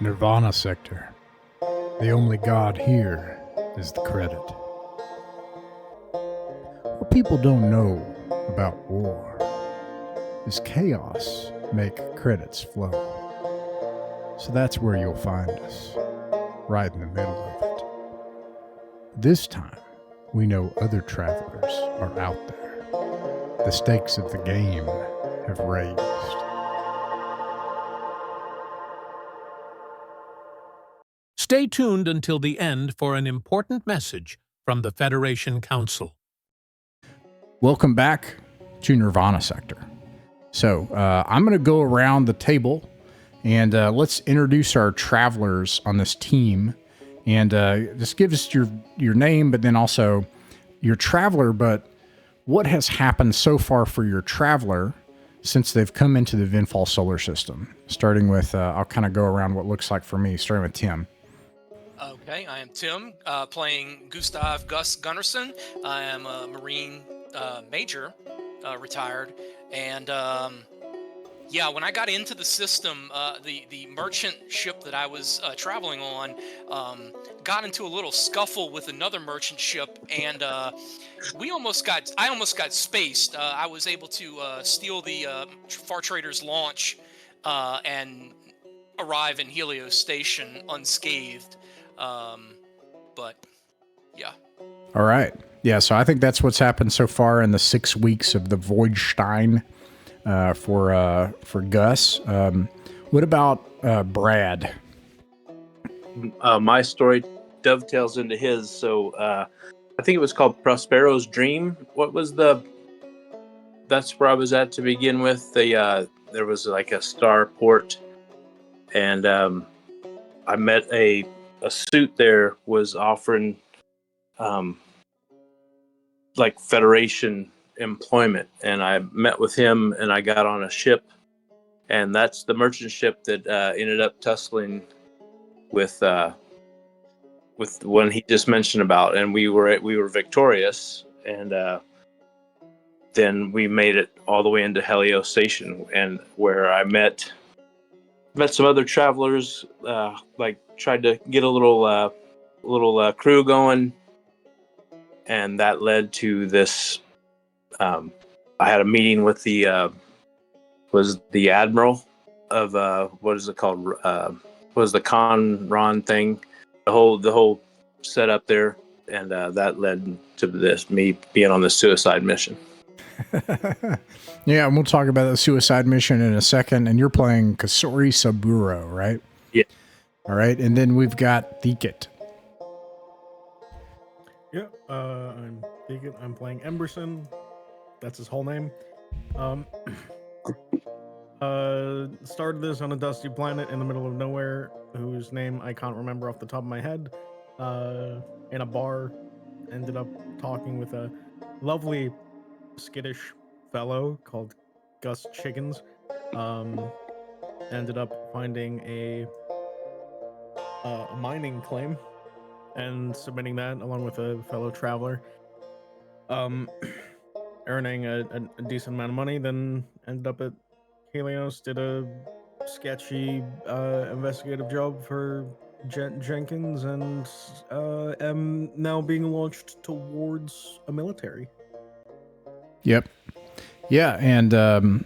Nirvana sector. The only god here is the credit. What people don't know about war is chaos make credits flow. So that's where you'll find us, right in the middle of it. This time, we know other travelers are out there. The stakes of the game have raised. Stay tuned until the end for an important message from the Federation Council. Welcome back to Nirvana Sector. So I'm going to go around the table and let's introduce our travelers on this team. And just give us your name, but then also your traveler. But what has happened so far for your traveler since they've come into the Vinfall Solar System? Starting with, I'll kind of go around what looks like for me, starting with Tim. Okay, I am Tim, playing Gustav Gus Gunnarsson. I am a Marine Major, retired, and yeah, when I got into the system, the merchant ship that I was traveling on got into a little scuffle with another merchant ship, and I almost got spaced. I was able to steal the Far Trader's launch and arrive in Helios Station unscathed. But yeah. All right. Yeah. So I think that's what's happened so far in the 6 weeks of the Voidstein for Gus. What about Brad? My story dovetails into his. So I think it was called Prospero's Dream. That's where I was at to begin with. There was like a starport, and I met a suit there was offering like Federation employment, and I met with him and I got on a ship, and that's the merchant ship that ended up tussling with the one he just mentioned about, and we were victorious, and then we made it all the way into Helios Station, and where I met some other travelers, like tried to get a little crew going, and that led to this. I had a meeting with the admiral of what is it called? What was the Conron thing? The whole setup there, and that led to me being on the suicide mission. Yeah, and we'll talk about the suicide mission in a second. And you're playing Kossori Saburo, right? Yeah. All right, and then we've got Thicket. Yeah, I'm Thicket. I'm playing Emberson. That's his whole name. Started this on a dusty planet in the middle of nowhere, whose name I can't remember off the top of my head. In a bar, ended up talking with a lovely, skittish fellow called Gus Chickens. Ended up finding a mining claim and submitting that along with a fellow traveler. Earning a decent amount of money, then ended up at Helios, did a sketchy investigative job for Jenkins, and am now being launched towards a military. Yep. Yeah, and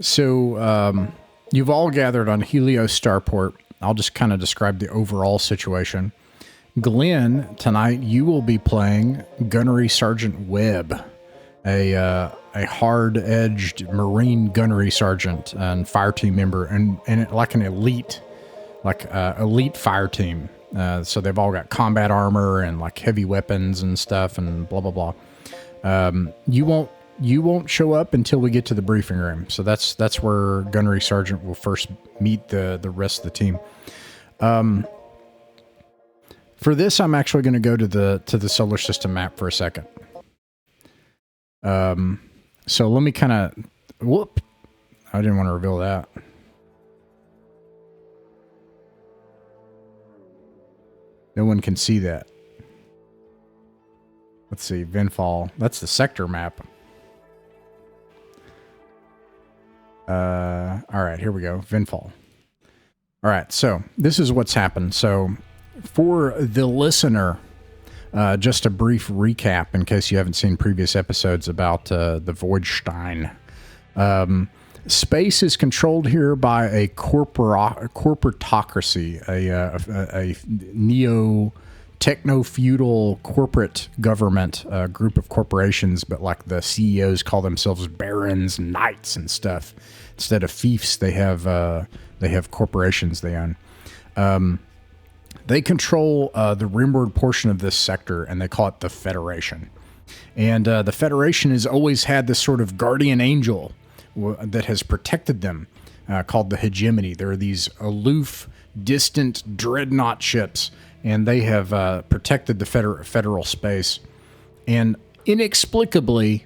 so you've all gathered on Helios Starport. I'll just kind of describe the overall situation. Glenn, tonight you will be playing Gunnery Sergeant Webb, a hard-edged Marine gunnery sergeant and fire team member, and like an elite fire team. So they've all got combat armor and like heavy weapons and stuff and blah blah blah. You won't show up until we get to the briefing room. So that's where Gunnery Sergeant will first meet the rest of the team. For this, I'm actually going to go to the solar system map for a second. So let me kind of, I didn't want to reveal that. No one can see that. Let's see, Vinfall. That's the sector map. All right, here we go. Vinfall. All right, so this is what's happened. So for the listener, just a brief recap in case you haven't seen previous episodes about the Voidstein. Space is controlled here by a corporatocracy, a neo-techno-feudal corporate government, group of corporations, but like the CEOs call themselves barons, knights, and stuff. Instead of fiefs, they have corporations they own. They control the rimward portion of this sector, and they call it the Federation. And the Federation has always had this sort of guardian angel that has protected them, called the Hegemony. There are these aloof, distant dreadnought ships, and they have protected the federal space. And inexplicably,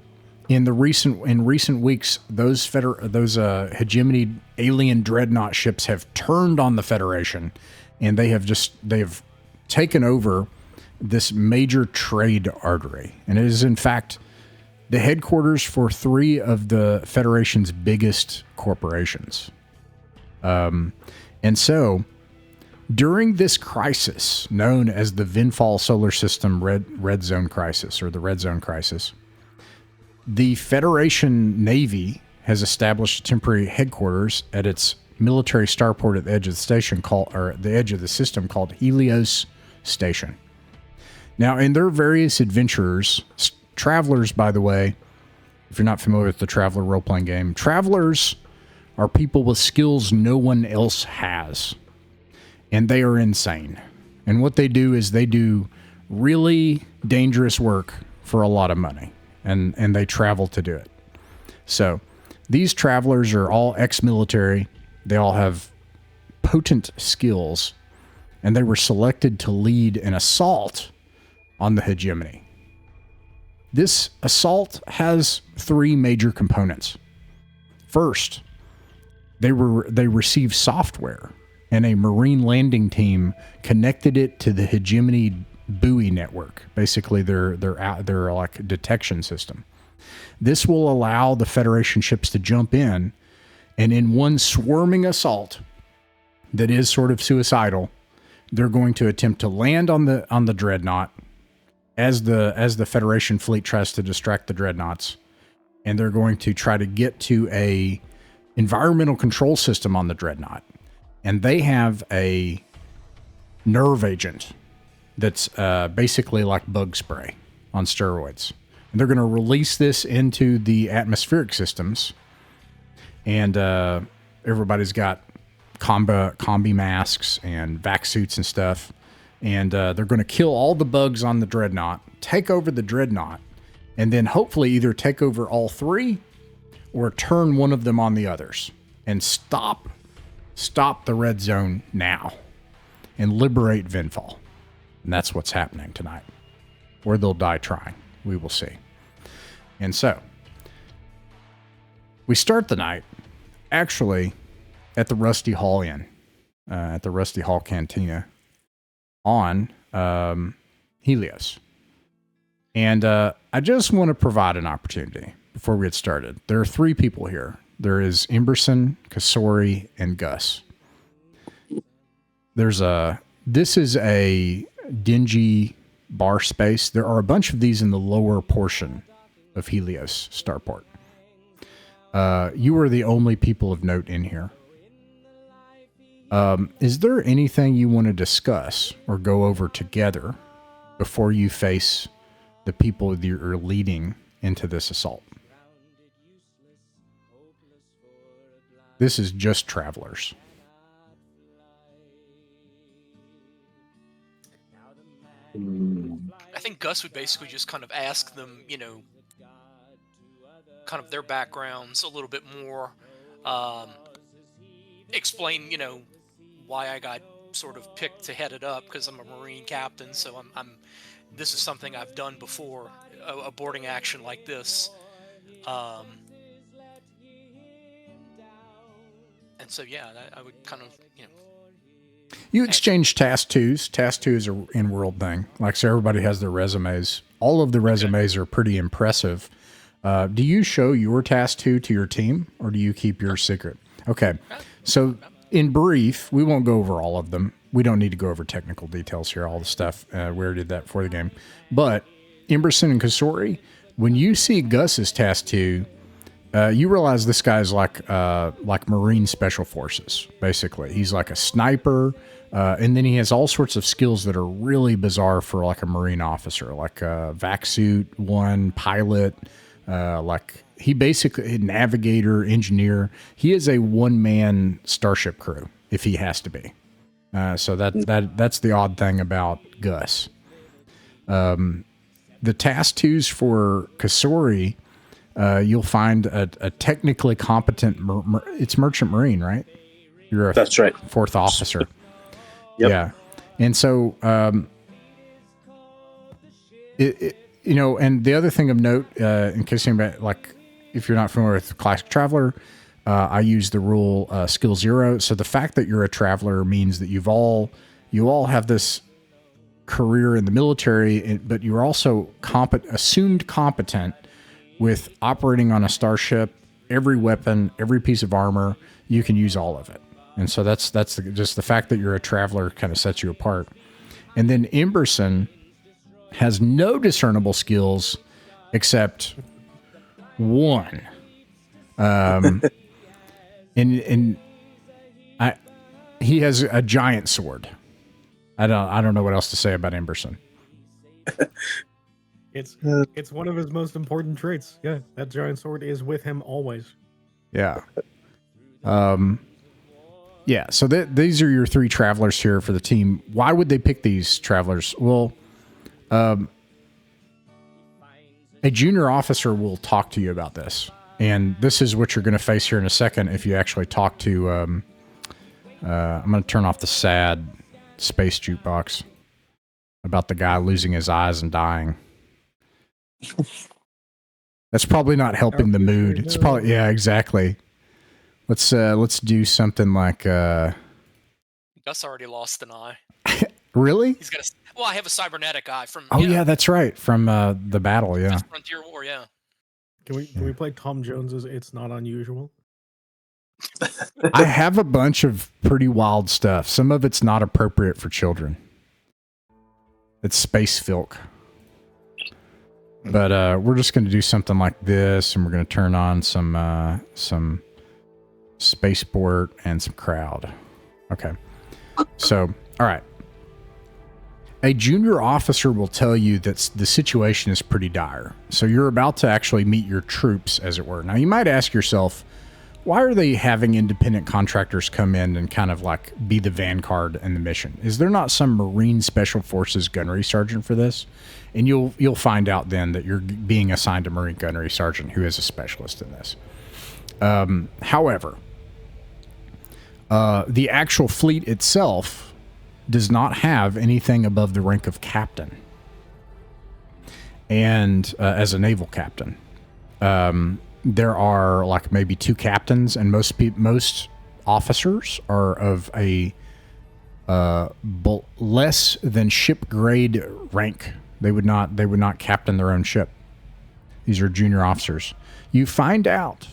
in recent weeks, those Hegemony alien dreadnought ships have turned on the Federation, and they've taken over this major trade artery. And it is, in fact, the headquarters for 3 of the Federation's biggest corporations. And so, during this crisis, known as the Vinfall Solar System Red Zone Crisis, or the Red Zone Crisis, the Federation Navy has established a temporary headquarters at its military starport at the edge of the station system called Helios Station. Now, in their various adventurers, travelers, by the way, if you're not familiar with the Traveler role-playing game, travelers are people with skills no one else has, and they are insane. And what they do is they do really dangerous work for a lot of money, and they travel to do it. So these travelers are all ex-military. They all have potent skills, and they were selected to lead an assault on the Hegemony. This assault has 3 major components. First, they received software, and a marine landing team connected it to the Hegemony buoy network, basically their like detection system. This will allow the Federation ships to jump in, and in one swarming assault that is sort of suicidal, they're going to attempt to land on the dreadnought as the Federation fleet tries to distract the dreadnoughts, and they're going to try to get to a environmental control system on the dreadnought, and they have a nerve agent that's basically like bug spray on steroids, and they're going to release this into the atmospheric systems, and everybody's got combi masks and vac suits and stuff. And they're going to kill all the bugs on the dreadnought, take over the dreadnought, and then hopefully either take over all 3 or turn one of them on the others and stop the red zone now and liberate Vinfall. And that's what's happening tonight. Or they'll die trying. We will see. And so, we start the night actually at the Rusty Hall Inn, at the Rusty Hall Cantina on Helios. And I just want to provide an opportunity before we get started. There are 3 people here. There is Emberson, Kossori, and Gus. This is a dingy bar space. There are a bunch of these in the lower portion of Helios Starport. You are the only people of note in here. Is there anything you want to discuss or go over together before you face the people that you're leading into this assault? This is just travelers. I think Gus would basically just kind of ask them, kind of their backgrounds a little bit more, explain, why I got sort of picked to head it up, because I'm a Marine captain, so this is something I've done before, a boarding action like this. And so, yeah, I would kind of, You exchange task 2s. Task 2 is an in-world thing. Like, so everybody has their resumes. All of the resumes are pretty impressive. Do you show your task 2 to your team, or do you keep your secret? Okay. So in brief, we won't go over all of them. We don't need to go over technical details here, all the stuff. We already did that before the game. But Emberson and Kossori, when you see Gus's tattoo, you realize this guy's like Marine Special Forces, basically. He's like a sniper, and then he has all sorts of skills that are really bizarre for like a Marine officer, like a vac suit, pilot, like he basically navigator, engineer. He is a one-man starship crew if he has to be. So that's the odd thing about Gus. The task twos for Kossori, you'll find a technically competent. It's Merchant Marine, right? You're That's right. Fourth officer. Yep. Yeah, and so and the other thing of note, in case anybody, like, if you're not familiar with Classic Traveler, I use the rule skill 0. So the fact that you're a traveler means that you all have this career in the military, but you're also assumed competent with operating on a starship. Every weapon, every piece of armor, you can use all of it. And so that's just the fact that you're a traveler kind of sets you apart. And then Emberson has no discernible skills except one. He has a giant sword. I don't know what else to say about Emberson. It's one of his most important traits. Yeah, that giant sword is with him always. Yeah. Yeah, so these are your 3 travelers here for the team. Why would they pick these travelers? Well, a junior officer will talk to you about this. And this is what you're going to face here in a second if you actually talk to... I'm going to turn off the sad space jukebox about the guy losing his eyes and dying. That's probably not helping the mood. It's probably... Yeah, exactly. Let's do something like... Gus already lost an eye. Really? He's got I have a cybernetic eye from... Oh, yeah, that's right. From the battle, yeah. Frontier War, yeah. Can we play Tom Jones's It's Not Unusual? I have a bunch of pretty wild stuff. Some of it's not appropriate for children. It's space filk. But we're just going to do something like this, and we're going to turn on some spaceport and some crowd. Okay. So, all right. A junior officer will tell you that the situation is pretty dire. So you're about to actually meet your troops, as it were. Now, you might ask yourself, why are they having independent contractors come in and kind of like be the vanguard in the mission? Is there not some Marine Special Forces gunnery sergeant for this? And you'll find out then that you're being assigned a Marine gunnery sergeant who is a specialist in this. However, the actual fleet itself does not have anything above the rank of captain. And as a naval captain, there are like maybe 2 captains, and most officers are of a less than ship grade rank. They would not captain their own ship. These are junior officers. You find out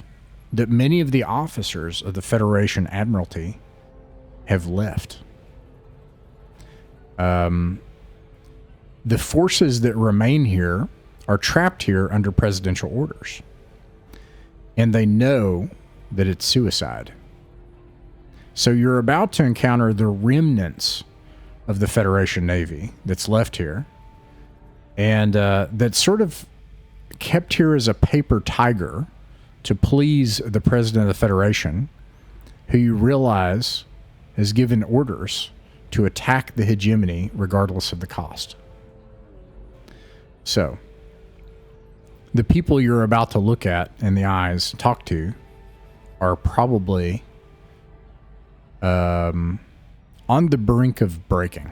that many of the officers of the Federation Admiralty have left. The forces that remain here are trapped here under presidential orders. And they know that it's suicide. So you're about to encounter the remnants of the Federation Navy that's left here. And that's sort of kept here as a paper tiger to please the president of the Federation, who you realize has given orders to attack the hegemony regardless of the cost. So, the people you're about to look at in the eyes, talk to, are probably on the brink of breaking.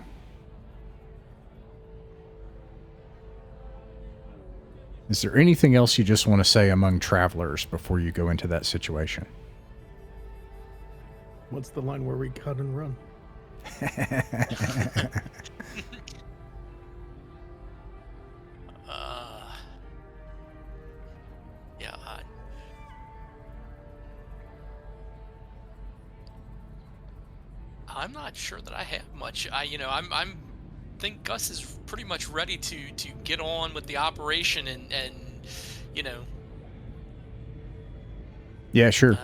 Is there anything else you just want to say among travelers before you go into that situation? What's the line where we cut and run? I'm not sure that I have much. I'm think Gus is pretty much ready to get on with the operation and you know, Yeah, sure.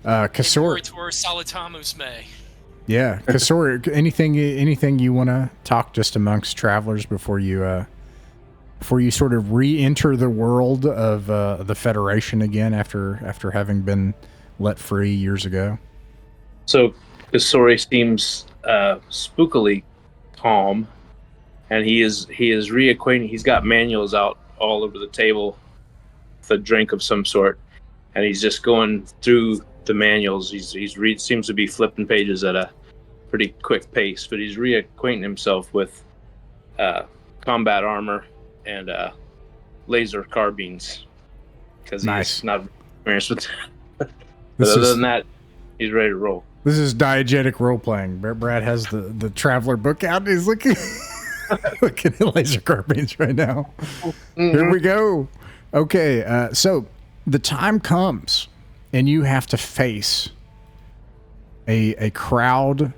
Kossori. Tor Salutamus May. Yeah, Kossori. Anything you want to talk just amongst travelers before you sort of re-enter the world of the Federation again after having been let free years ago? So Kossori seems spookily calm, and he is reacquainting. He's got manuals out all over the table with a drink of some sort, and he's just going through the manuals. He's seems to be flipping pages at a pretty quick pace, but he's reacquainting himself with combat armor and laser carbines because he's not experienced with that. But other than that, he's ready to roll. This is diegetic role playing. Brad has the Traveler book out. And he's looking looking at laser carbines right now. Here we go. Okay, so the time comes, and you have to face a crowd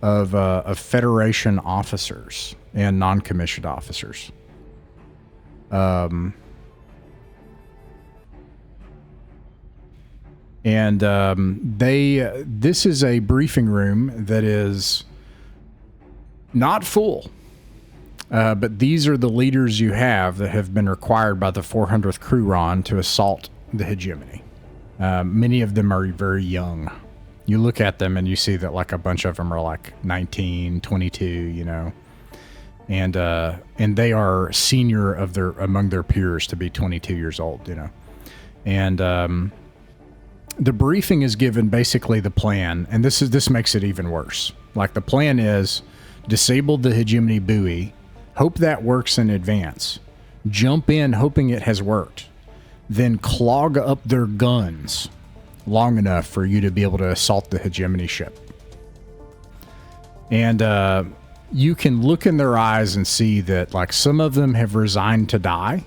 of Federation officers and non-commissioned officers. This is a briefing room that is not full. But these are the leaders you have that have been required by the 400th Kruron to assault the Hegemony. Many of them are very young. You look at them and you see that like a bunch of them are like 19, 22, you know. And they are senior among their peers to be 22 years old, you know. And the briefing is given basically the plan, and this makes it even worse. Like the plan is disable the Hegemony buoy, hope that works in advance, jump in hoping it has worked, then clog up their guns long enough for you to be able to assault the Hegemony ship. And you can look in their eyes and see that like some of them have resigned to die,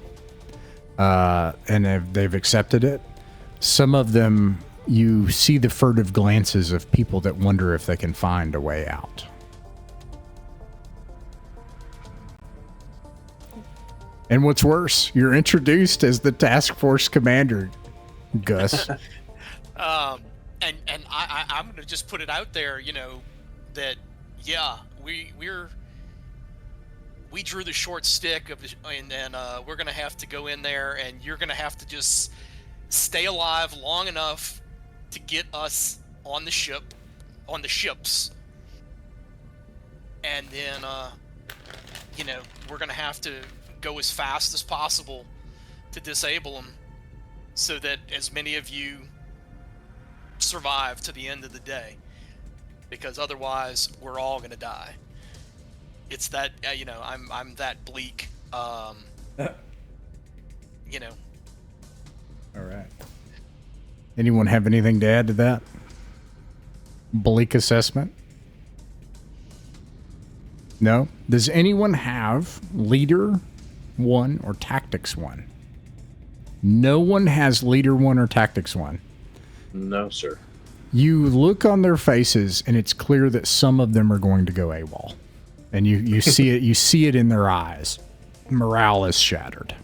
and they've accepted it. Some of them, you see the furtive glances of people that wonder if they can find a way out. And what's worse, you're introduced as the task force commander, Gus. And I'm going to just put it out there, you know, that yeah, we drew the short stick and we're going to have to go in there, and you're going to have to just stay alive long enough to get us on the ships, and then you know, we're going to have to go as fast as possible to disable them so that as many of you survive to the end of the day, because otherwise we're all going to die. It's that you know, I'm that bleak, you know. All right. Anyone have anything to add to that bleak assessment? No? Does anyone have Leader 1 or Tactics 1? No one has Leader 1 or Tactics 1. No, sir. You look on their faces, and it's clear that some of them are going to go AWOL. And you see it. You see it in their eyes. Morale is shattered.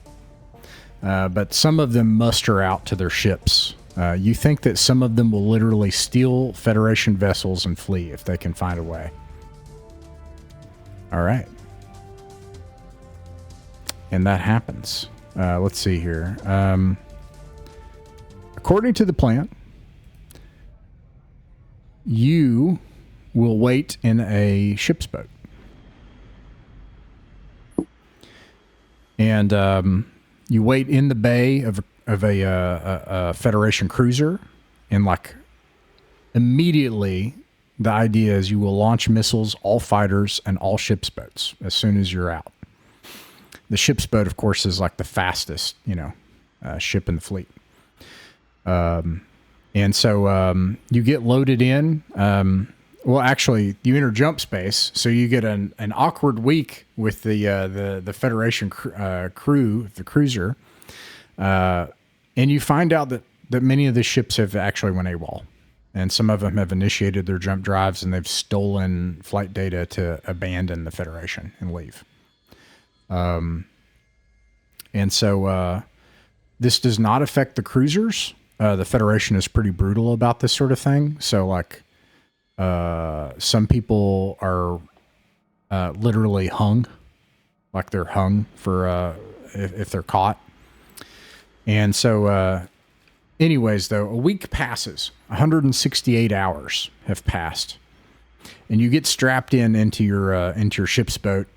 But some of them muster out to their ships. You think that some of them will literally steal Federation vessels and flee if they can find a way. All right. And that happens. Let's see here. According to the plan, you will wait in a ship's boat. And you wait in the bay of a Federation cruiser, and like immediately the idea is you will launch missiles, all fighters, and all ship's boats as soon as you're out. The ship's boat, of course, is like the fastest, you know, ship in the fleet. And so you get loaded in. Well, actually, you enter jump space, so you get an awkward week with the Federation crew, the cruiser, and you find out that many of the ships have actually went AWOL. and some of them have initiated their jump drives, and they've stolen flight data to abandon the Federation and leave. And so this does not affect the cruisers. The Federation is pretty brutal about this sort of thing. So, like, some people are literally hung, like they're hung for if they're caught. And so, anyways, though, a week passes. 168 hours have passed, and you get strapped into your ship's boat,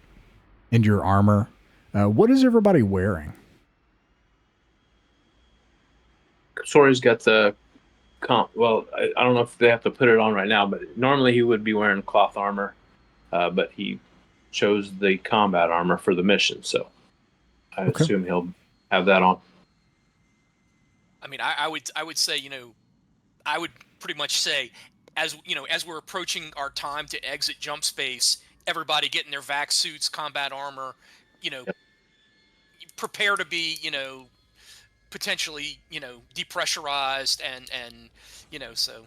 into your armor. What is everybody wearing? Kossori's got the well, I don't know if they have to put it on right now, but normally he would be wearing cloth armor, but he chose the combat armor for the mission, so I assume he'll have that on. I mean, I would say, I would pretty much say, as we're approaching our time to exit jump space, everybody getting their vac suits, combat armor, Yep. prepare to be, potentially, depressurized and so.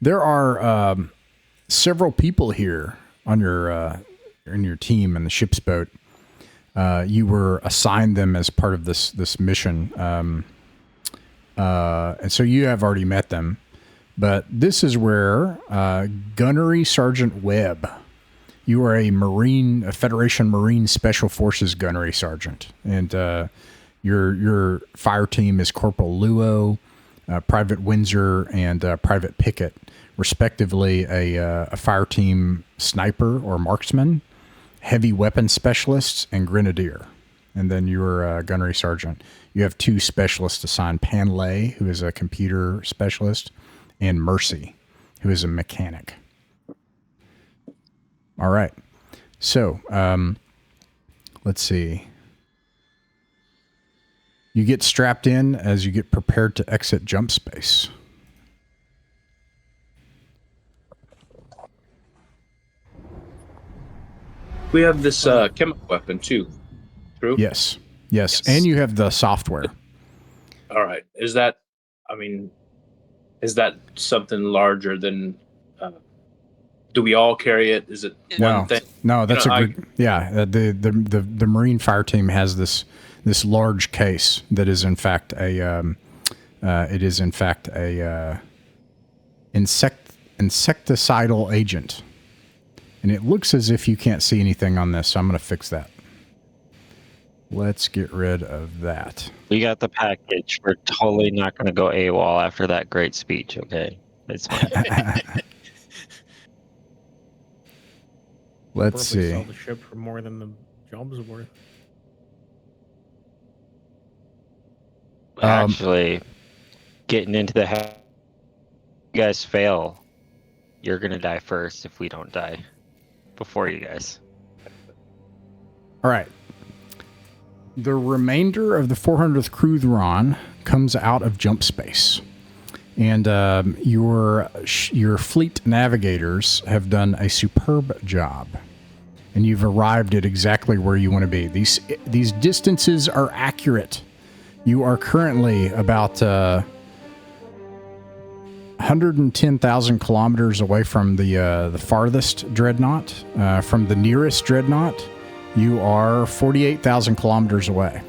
There are several people here on in your team in the ship's boat. You were assigned them as part of this mission. And so you have already met them, but this is where Gunnery Sergeant Webb, you are a Federation Marine Special Forces Gunnery Sergeant, and your fire team is Corporal Luo, Private Windsor, and Private Pickett, respectively. A fire team sniper or marksman, heavy weapons specialists, and grenadier. And then your gunnery sergeant. You have 2 specialists assigned, Panlay, who is a computer specialist, and Mercy, who is a mechanic. All right. So, let's see. You get strapped in as you get prepared to exit jump space. We have this chemical weapon too. True? Yes. And you have the software. All right. Is that something larger than? Do we all carry it? Is it one thing? No, that's good. Yeah, the Marine Fire Team has this large case that is in fact a insecticidal agent, and it looks as if you can't see anything on this. So I'm going to fix that. Let's get rid of that. We got the package. We're totally not going to go AWOL after that great speech, okay? It's fine. Let's see. Sell the ship for more than the job's worth. Actually, getting into the you guys fail, you're going to die first if we don't die before you guys. All right. The remainder of the 400th Crutheron comes out of jump space, and your fleet navigators have done a superb job, and you've arrived at exactly where you want to be. These distances are accurate. You are currently about 110,000 kilometers away from the farthest dreadnought. From the nearest dreadnought, you are 48,000 kilometers away.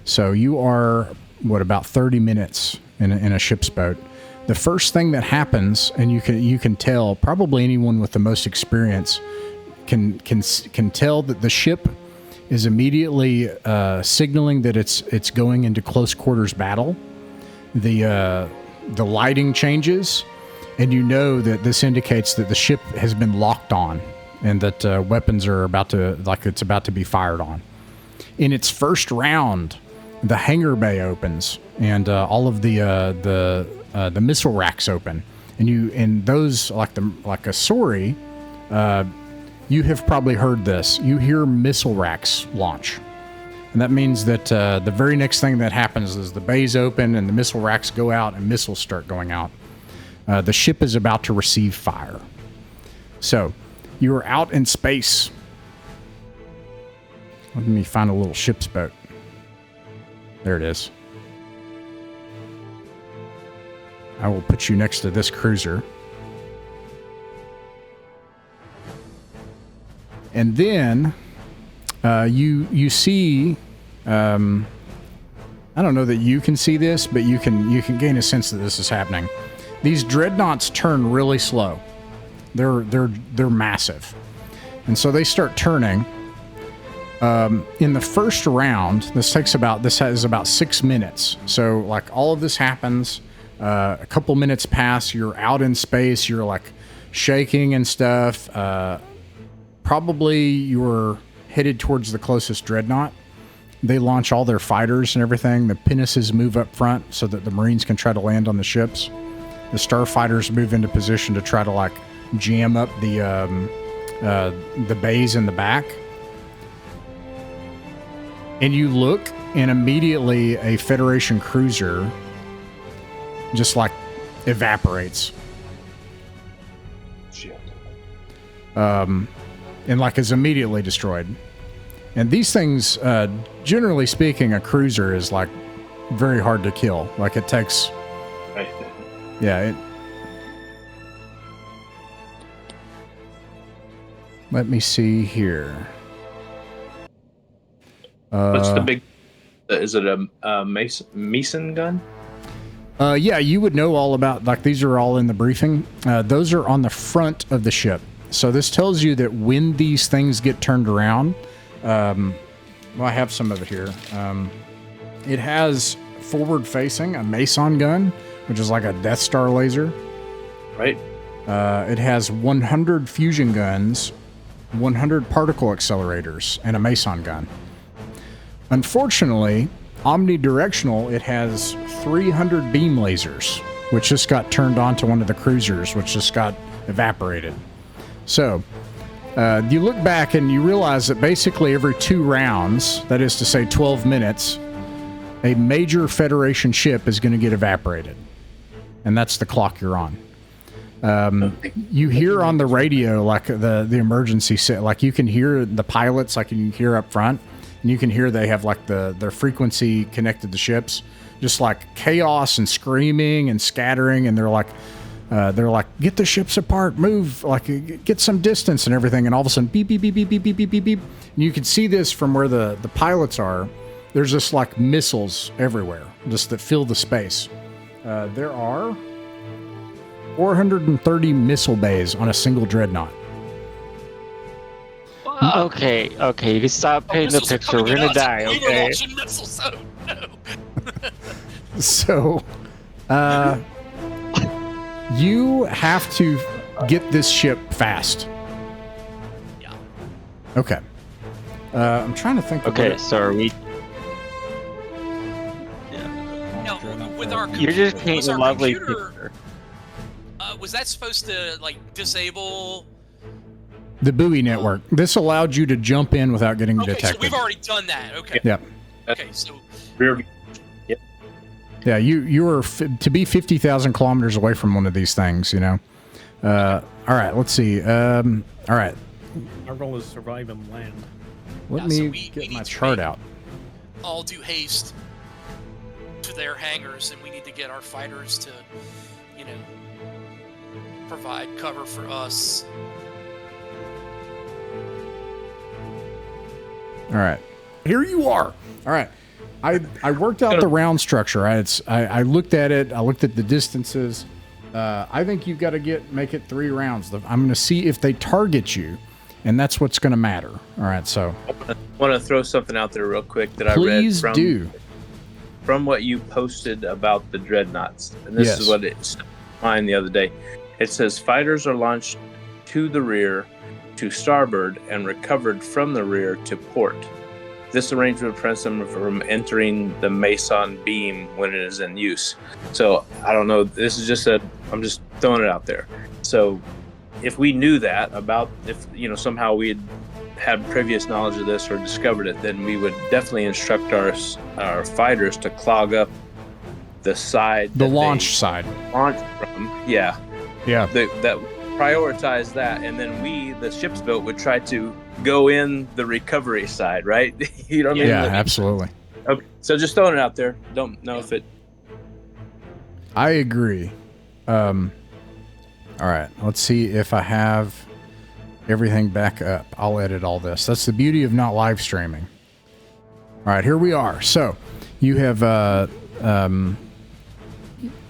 So you are, about 30 minutes in a ship's boat. The first thing that happens, and you can tell, probably anyone with the most experience can tell that the ship is immediately signaling that it's going into close quarters battle. The lighting changes, and you know that this indicates that the ship has been locked on, and that weapons are about to be fired on. In its first round, the hangar bay opens, and all of the missile racks open, and those like Kossori, you have probably heard this. You hear missile racks launch, and that means that the very next thing that happens is the bays open and the missile racks go out and missiles start going out. The ship is about to receive fire. So you are out in space. Let me find a little ship's boat. There it is. I will put you next to this cruiser. And then you see, I don't know that you can see this, but you can gain a sense that this is happening. These dreadnoughts turn really slow. They're massive, and so they start turning. In the first round, this has about 6 minutes. So like all of this happens, a couple minutes pass. You're out in space. You're like shaking and stuff. Probably you're headed towards the closest dreadnought. They launch all their fighters and everything. The pinnaces move up front so that the Marines can try to land on the ships. The starfighters move into position to try to like jam up the bays in the back. And you look, and immediately a Federation cruiser just like evaporates. Shit. And like is immediately destroyed. And these things, generally speaking, a cruiser is like very hard to kill. Like it takes, Right. yeah. Let me see here. What's the big? Is it a Mason gun? Yeah, you would know all about, like, these are all in the briefing. Those are on the front of the ship. So this tells you that when these things get turned around, well, I have some of it here. It has forward facing a Mason gun, which is like a Death Star laser. Right. It has 100 fusion guns, 100 particle accelerators, and a Mason gun. Unfortunately, omnidirectional, it has 300 beam lasers, which just got turned on to one of the cruisers, which just got evaporated. So, you look back and you realize that basically every 2 rounds, that is to say 12 minutes, a major Federation ship is going to get evaporated. And that's the clock you're on. You hear on the radio, like the emergency set, like you can hear the pilots, like you can hear up front. And you can hear they have like their frequency connected to ships, just like chaos and screaming and scattering. And they're like, get the ships apart, move, like get some distance and everything. And all of a sudden, beep, beep, beep, beep, beep, beep, beep, beep, beep. And you can see this from where the pilots are. There's just like missiles everywhere, just that fill the space. There are 430 missile bays on a single dreadnought. Okay, you can stop painting the picture. We're gonna die, okay? So, you have to get this ship fast. Yeah. Okay. I'm trying to think. Okay, so are we? No, with our You're just was painting a our lovely computer- picture. Was that supposed to like disable? The buoy network. This allowed you to jump in without getting Okay, detected. so we've already done that. Okay. Yep. Okay, so Rear. Yeah, you were to be 50,000 kilometers away from one of these things, you know. All right, let's see. All right, Our goal is survive and land. let Yeah, me so we get need my to chart make- out. all due haste to their hangars, and we need to get our fighters to, you know, provide cover for us. All right, here you are. All right, I worked out the round structure. I looked at it. I looked at the distances. I think you've got to make it 3 rounds. I'm going to see if they target you, and that's what's going to matter. All right, so I want to throw something out there real quick that please I read do. from what you posted about the dreadnoughts, and this Yes. is what it's mine the other day. It says fighters are launched to the rear, to starboard, and recovered from the rear to port. This arrangement prevents them from entering the Mason beam when it is in use. So I don't know. This is just I'm just throwing it out there. So if we knew that about, if somehow we had previous knowledge of this or discovered it, then we would definitely instruct our fighters to clog up the side, The that launch side. they launch from. Yeah, Yeah. that prioritize that, and then we, the ship's built, would try to go in the recovery side, right? You know what I mean? Yeah, absolutely. Okay, so just throwing it out there. Don't know if it. I agree. All right, let's see if I have everything back up. I'll edit all this. That's the beauty of not live streaming. All right, here we are. So you have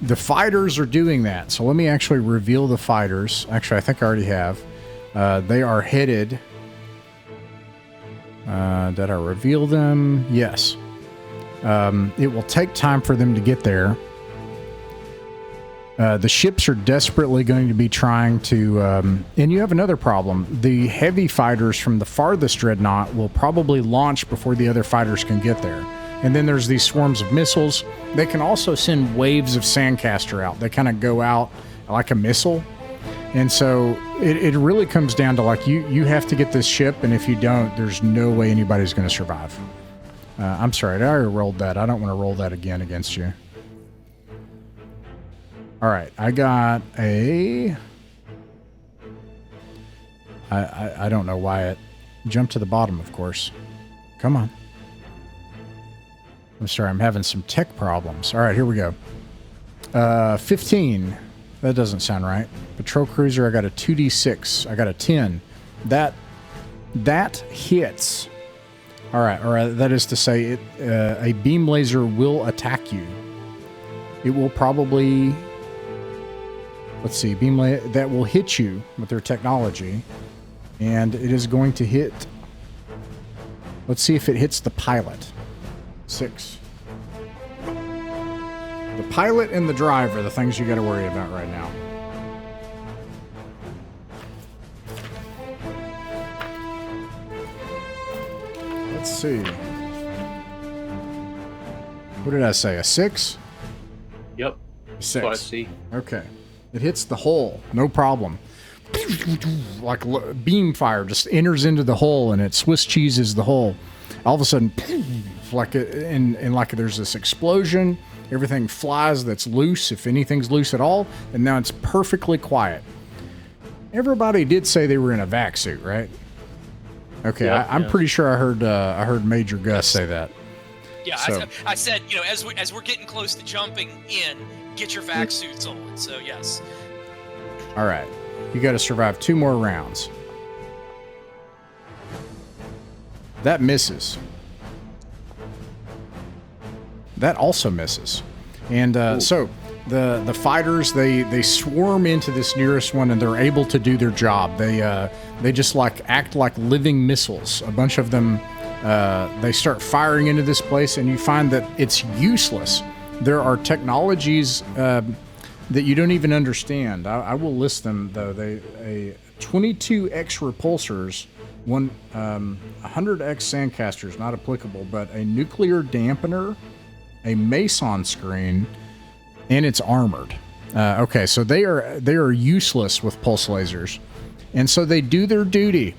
the fighters are doing that. So let me actually reveal the fighters. Actually, I think I already have. They are headed. Did I reveal them? Yes. It will take time for them to get there. The ships are desperately going to be trying to... and you have another problem. The heavy fighters from the farthest dreadnought will probably launch before the other fighters can get there. And then there's these swarms of missiles. They can also send waves of sandcaster out. They kind of go out like a missile. And so it really comes down to like you have to get this ship, and if you don't, there's no way anybody's going to survive. I'm sorry, I already rolled that. I don't want to roll that again against you. All right, I got a... I don't know why it jumped to the bottom, of course. Come on. I'm sorry, I'm having some tech problems. All right, here we go. 15. That doesn't sound right. Patrol cruiser, I got a 2d6. I got a 10. That hits. All right, that is to say, a beam laser will attack you. It will probably... Let's see, that will hit you with their technology. And it is going to hit... Let's see if it hits the pilot. 6. The pilot and the drive are the things you got to worry about right now. Let's see. What did I say? A 6? Yep. 6. That's what I see. Okay. It hits the hull. No problem. Like beam fire just enters into the hull and it Swiss cheeses the hull. All of a sudden, like there's this explosion. Everything flies that's loose, if anything's loose at all, and now it's perfectly quiet. Everybody did say they were in a vac suit, right? Okay, Yeah, I'm pretty sure I heard Major Gus say that. Yeah, So- I said, you know, as we're getting close to jumping in, get your vac suits on. So yes. All right, you got to survive 2 more rounds. That misses. That also misses. And so the fighters, they swarm into this nearest one and they're able to do their job. They just like act like living missiles. A bunch of them, they start firing into this place and you find that it's useless. There are technologies that you don't even understand. I will list them though. 22X repulsors, 100X sandcasters, not applicable, but a nuclear dampener, a Mason screen, and it's armored. Okay, so they are useless with pulse lasers, and so they do their duty,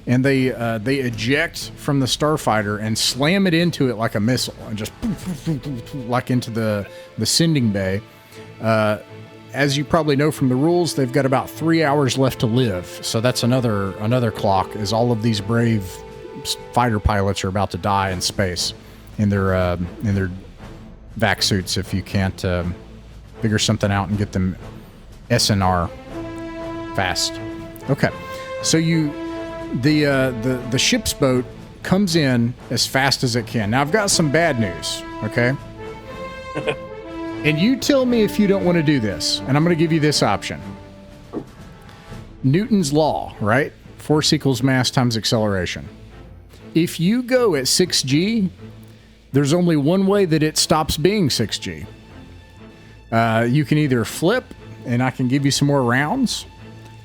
and they eject from the starfighter and slam it into it like a missile, and just like into the sending bay. As you probably know from the rules, they've got about 3 hours left to live, so that's another clock. As all of these brave fighter pilots are about to die in space in their vac suits if you can't figure something out and get them SNR fast. Okay, so the ship's boat comes in as fast as it can. Now I've got some bad news, okay? And you tell me if you don't want to do this, and I'm going to give you this option. Newton's law, right? Force equals mass times acceleration. If you go at 6G, there's only one way that it stops being 6G. You can either flip, and I can give you some more rounds,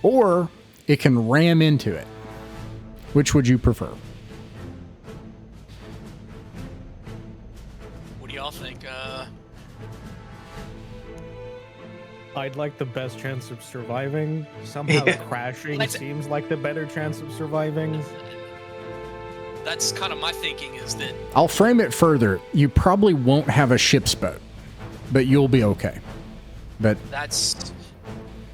or it can ram into it. Which would you prefer? What do y'all think? I'd like the best chance of surviving. Somehow crashing Let's- seems like the better chance of surviving. That's kind of my thinking is that I'll frame it further. You probably won't have a ship's boat, but you'll be okay. But that's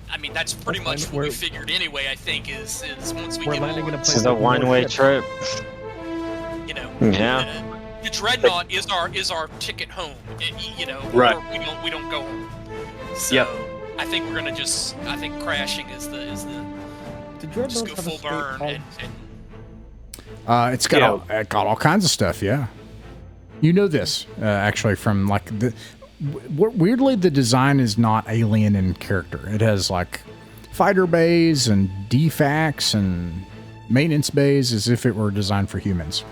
pretty That's much fine. what we We're- figured anyway. I think is once we We're get landing on, in a This place is a with more one-way ships. trip. you know, Yeah. the dreadnought is our ticket home. You know, Right. or we don't go home. So, Yep. I think we're gonna just. I think crashing is the. Did Just Dreadnoughts go have a full state burn called- and It's got it got all kinds of stuff. Yeah, you know this actually from like weirdly the design is not alien in character. It has like fighter bays and defacs and maintenance bays as if it were designed for humans.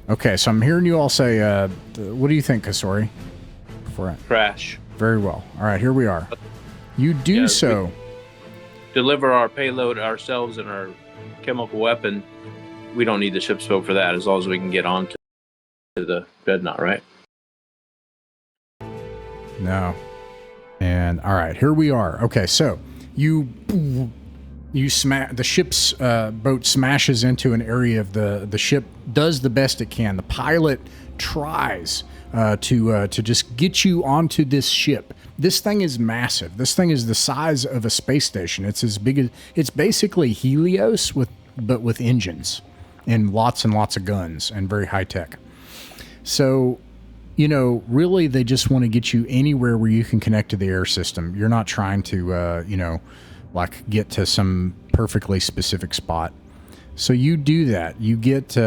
Okay, so I'm hearing you all say, what do you think, Kossori? Crash. Very well. All right, here we are. You do so. Deliver our payload ourselves and our chemical weapon. We don't need the ship's boat for that, as long as we can get on to the Dreadnought, right? No. And all right, here we are. Okay, so you smash the ship's boat smashes into an area of the ship. Does the best it can. The pilot tries to just get you onto this ship. This thing is massive. This thing is the size of a space station. It's as big as it's basically Helios but with engines and lots of guns and very high tech. So, you know, really they just want to get you anywhere where you can connect to the air system. You're not trying to like get to some perfectly specific spot. So you do that. You get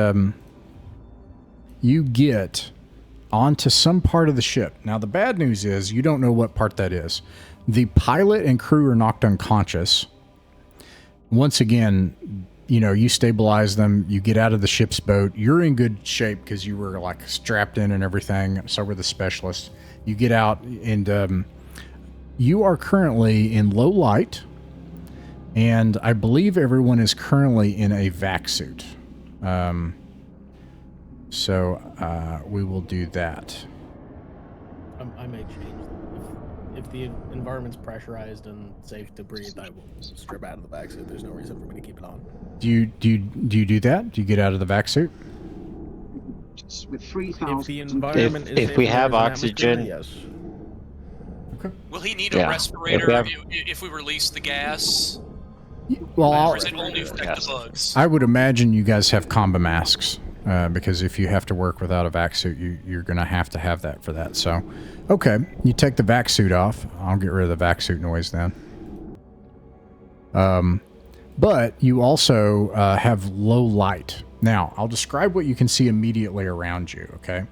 onto some part of the ship. Now, the bad news is you don't know what part that is. The pilot and crew are knocked unconscious. Once again, you know, you stabilize them. You get out of the ship's boat. You're in good shape because you were like strapped in and everything. So were the specialists. You get out and you are currently in low light. And I believe everyone is currently in a vac suit. So we will do that. I may change them. If the environment's pressurized and safe to breathe, I will strip out of the vac suit. There's no reason for me to keep it on. Do you do that? Do you get out of the vac suit? With 3,000. If the environment is if we safe have and there's an oxygen- atmosphere, yes. Okay. will he need Yeah. a respirator If if we release the gas? Well, Or is it only affect Yes. the bugs? I would imagine you guys have comba masks because if you have to work without a vac suit, you're going to have that for that. So, okay, you take the vac suit off. I'll get rid of the vac suit noise then. But you also have low light. Now, I'll describe what you can see immediately around you, okay?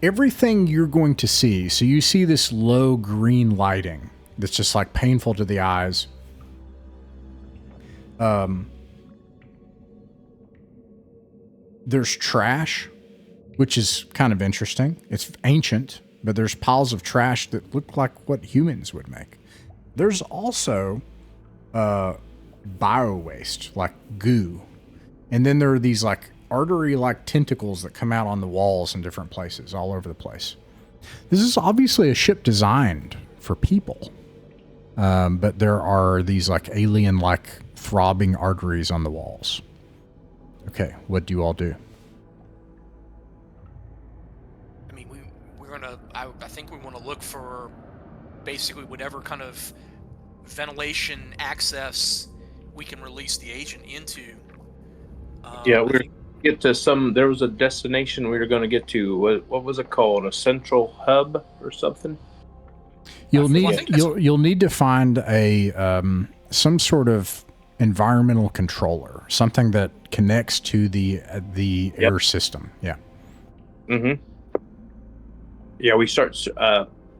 Everything you're going to see, so you see this low green lighting that's just like painful to the eyes. There's trash, which is kind of interesting. It's ancient, but there's piles of trash that look like what humans would make. There's also bio waste, like goo. And then there are these like artery-like tentacles that come out on the walls in different places all over the place. This is obviously a ship designed for people. But there are these like alien-like throbbing arteries on the walls. Okay, what do you all do? I mean, we're gonna. I think we want to look for basically whatever kind of ventilation access we can release the agent into. Yeah, I we're think- get to some. There was a destination we were going to get to. What was it called? A central hub or something? You'll I need think that's- you'll need to find a some sort of environmental controller, something that connects to the air system. Yeah. Mm-hmm. Yeah, we start.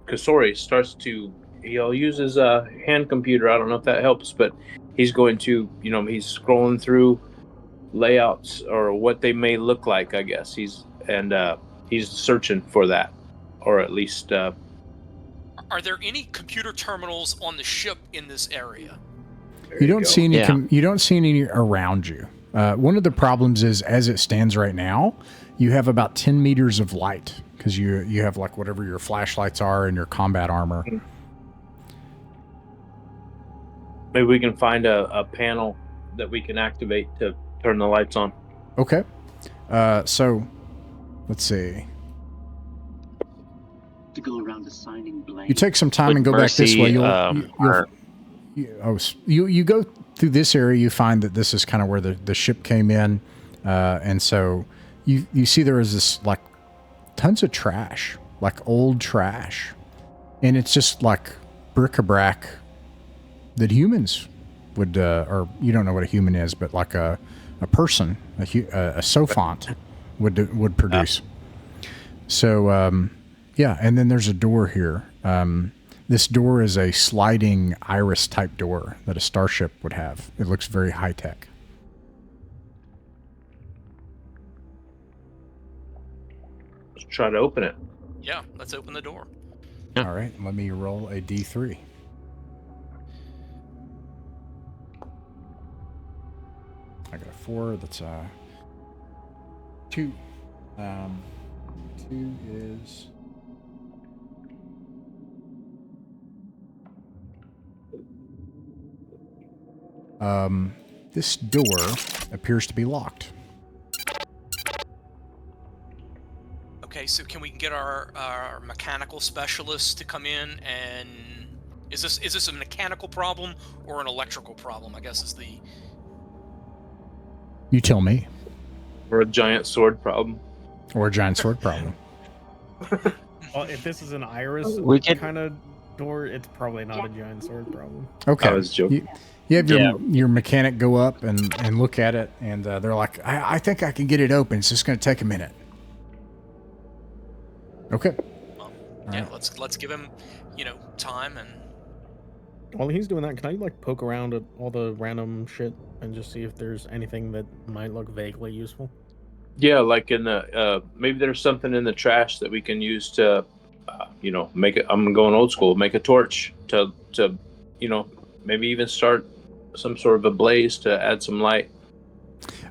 Kossori starts to. He'll use his hand computer. I don't know if that helps, but he's going to. You know, he's scrolling through layouts or what they may look like. I guess he's searching for that, or at least. Are there any computer terminals on the ship in this area? You don't see any. Yeah. You don't see any around you. One of the problems is, as it stands right now, you have about 10 meters of light because you have like whatever your flashlights are and your combat armor. Maybe we can find a panel that we can activate to turn the lights on. Okay. So, let's see. To go around the signing blade. You take some time and go back this way. You go through this area. You find that this is kind of where the ship came in, and so you see there is this like tons of trash, like old trash, And it's just like bric-a-brac that humans would, or you don't know what a human is, but like a person, a sophont would produce. So, yeah, and then there's a door here. This door is a sliding iris type door that a starship would have. It looks very high tech. Let's try to open it. Yeah, let's open the door. All right, let me roll a D3. I got a 4. That's a 2. 2 is... this door appears to be locked. Okay, so can we get our mechanical specialist to come in and is this a mechanical problem or an electrical problem? I guess is the You tell me. Or a giant sword problem. Or a giant sword problem. Well, if this is an iris kind of door, it's probably not a giant sword problem. Okay. I was joking. You have your mechanic go up and look at it, and they're like, I think I can get it open. It's just going to take a minute. Okay. Yeah, right. Let's give him, time and. While he's doing that, can I like poke around at all the random shit and just see if there's anything that might look vaguely useful? Yeah, like in the maybe there's something in the trash that we can use to, make it. I'm going old school. Make a torch to maybe even start some sort of a blaze to add some light.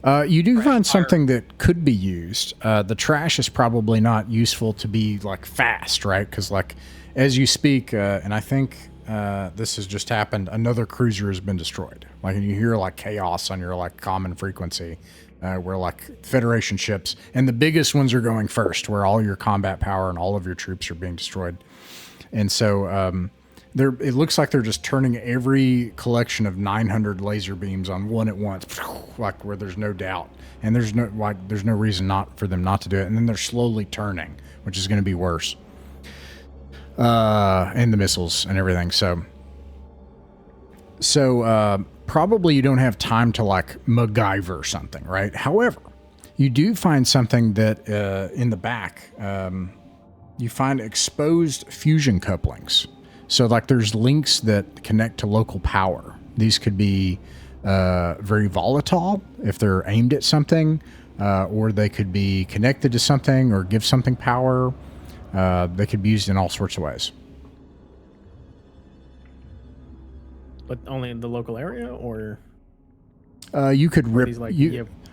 You do find something that could be used. The trash is probably not useful to be like fast, right? Because like as you speak, and I think this has just happened, another cruiser has been destroyed. Like you hear like chaos on your like common frequency, where like Federation ships and the biggest ones are going first, where all your combat power and all of your troops are being destroyed. And so it looks like they're just turning every collection of 900 laser beams on one at once, like where there's no doubt, and there's no reason not for them not to do it. And then they're slowly turning, which is going to be worse. And the missiles and everything. So probably you don't have time to like MacGyver something, right? However, you do find something that in the back, you find exposed fusion couplings. So like there's links that connect to local power. These could be very volatile if they're aimed at something, or they could be connected to something or give something power. They could be used in all sorts of ways. But only in the local area, or you could rip.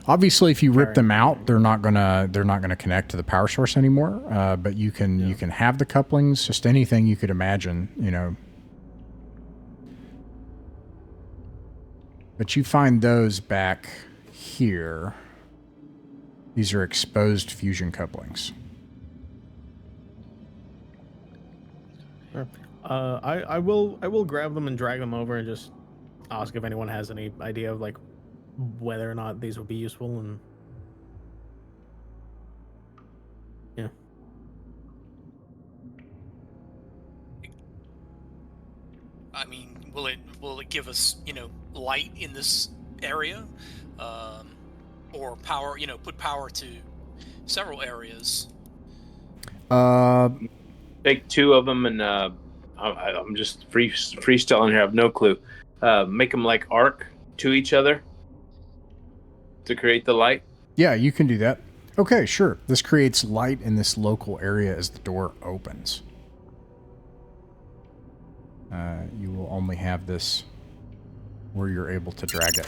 Obviously, if you rip them out, they're not gonna connect to the power source anymore. But you can have the couplings, just anything you could imagine, But you find those back here. These are exposed fusion couplings. I will grab them and drag them over and just ask if anyone has any idea of like whether or not these would be useful. And yeah, I mean, will it give us light in this area, or power? Put power to several areas. Take two of them and I'm just freestyling here. I have no clue. Make them like arc to each other to create the light. Yeah, you can do that. Okay, sure. This creates light in this local area as the door opens. You will only have this where you're able to drag it.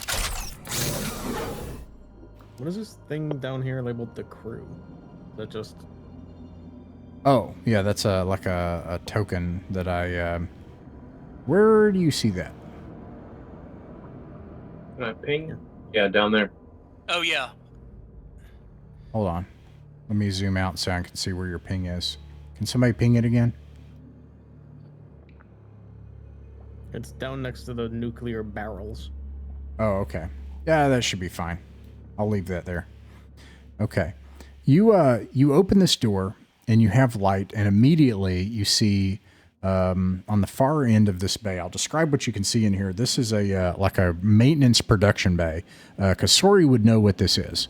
What is this thing down here labeled the crew? Is that just... Oh, yeah, that's like a token that I... where do you see that? Can I ping? Yeah, down there. Oh, yeah. Hold on. Let me zoom out so I can see where your ping is. Can somebody ping it again? It's down next to the nuclear barrels. Oh, okay. Yeah, that should be fine. I'll leave that there. Okay. You open this door and you have light, and immediately you see on the far end of this bay. I'll describe what you can see in here. This is like a maintenance production bay. Kossori would know what this is.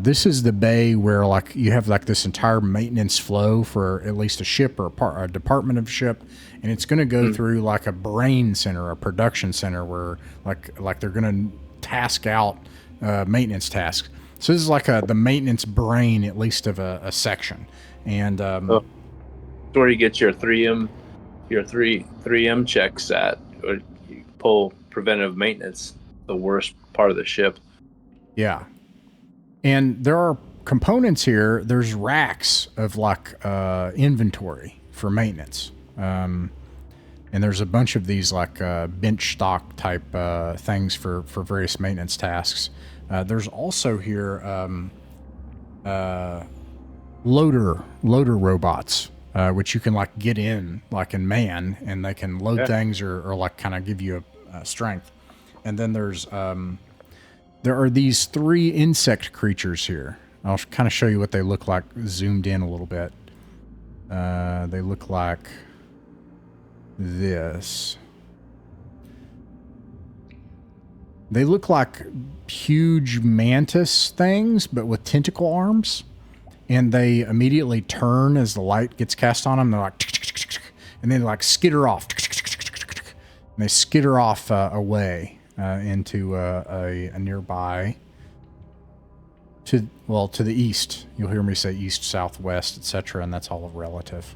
This is the bay where like you have like this entire maintenance flow for at least a ship or a department of ship, and it's going to go through like a brain center, a production center where like they're going to task out maintenance tasks. So this is like the maintenance brain, at least of a section, and so where you get your 3M checks at, or you pull preventive maintenance, the worst part of the ship. Yeah. And there are components here. There's racks of like inventory for maintenance. And there's a bunch of these like bench stock type things for various maintenance tasks. There's also here loader robots, which you can like get in like in man, and they can load things or like kind of give you a strength. And then there are these 3 insect creatures here. I'll kind of show you what they look like zoomed in a little bit. They look like this. They look like huge mantis things, but with tentacle arms. And they immediately turn as the light gets cast on them. They're like, and then like skitter off. And they skitter off away. Into a nearby to the east. You'll hear me say east, southwest, etc., and that's all relative.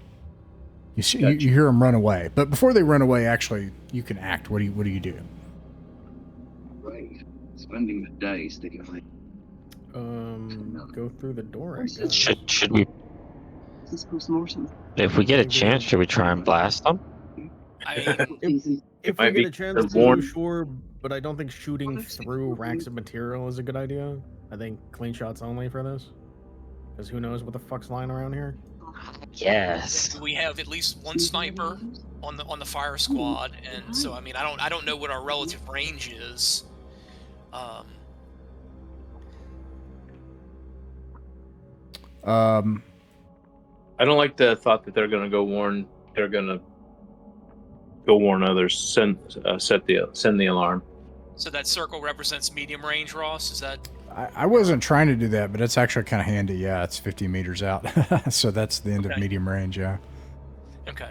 You hear them run away, but before they run away, actually, you can act. What do you do? Right. Spending the day sticking like. Go through the door. I guess. Should we? This post-mortem. If we get a chance, should we try and blast them? I mean, If we get a chance to, sure, but I don't think shooting through racks of material is a good idea. I think clean shots only for this. Because who knows what the fuck's lying around here? Yes. we have at least one sniper on the fire squad, and so I mean I don't know what our relative range is. I don't like the thought that they're going to go warn. They're going to go warn others. Send the alarm. So that circle represents medium range, Ross. Is that? I wasn't trying to do that, but it's actually kind of handy. Yeah, it's 50 meters out, so that's the end of medium range. Yeah. Okay.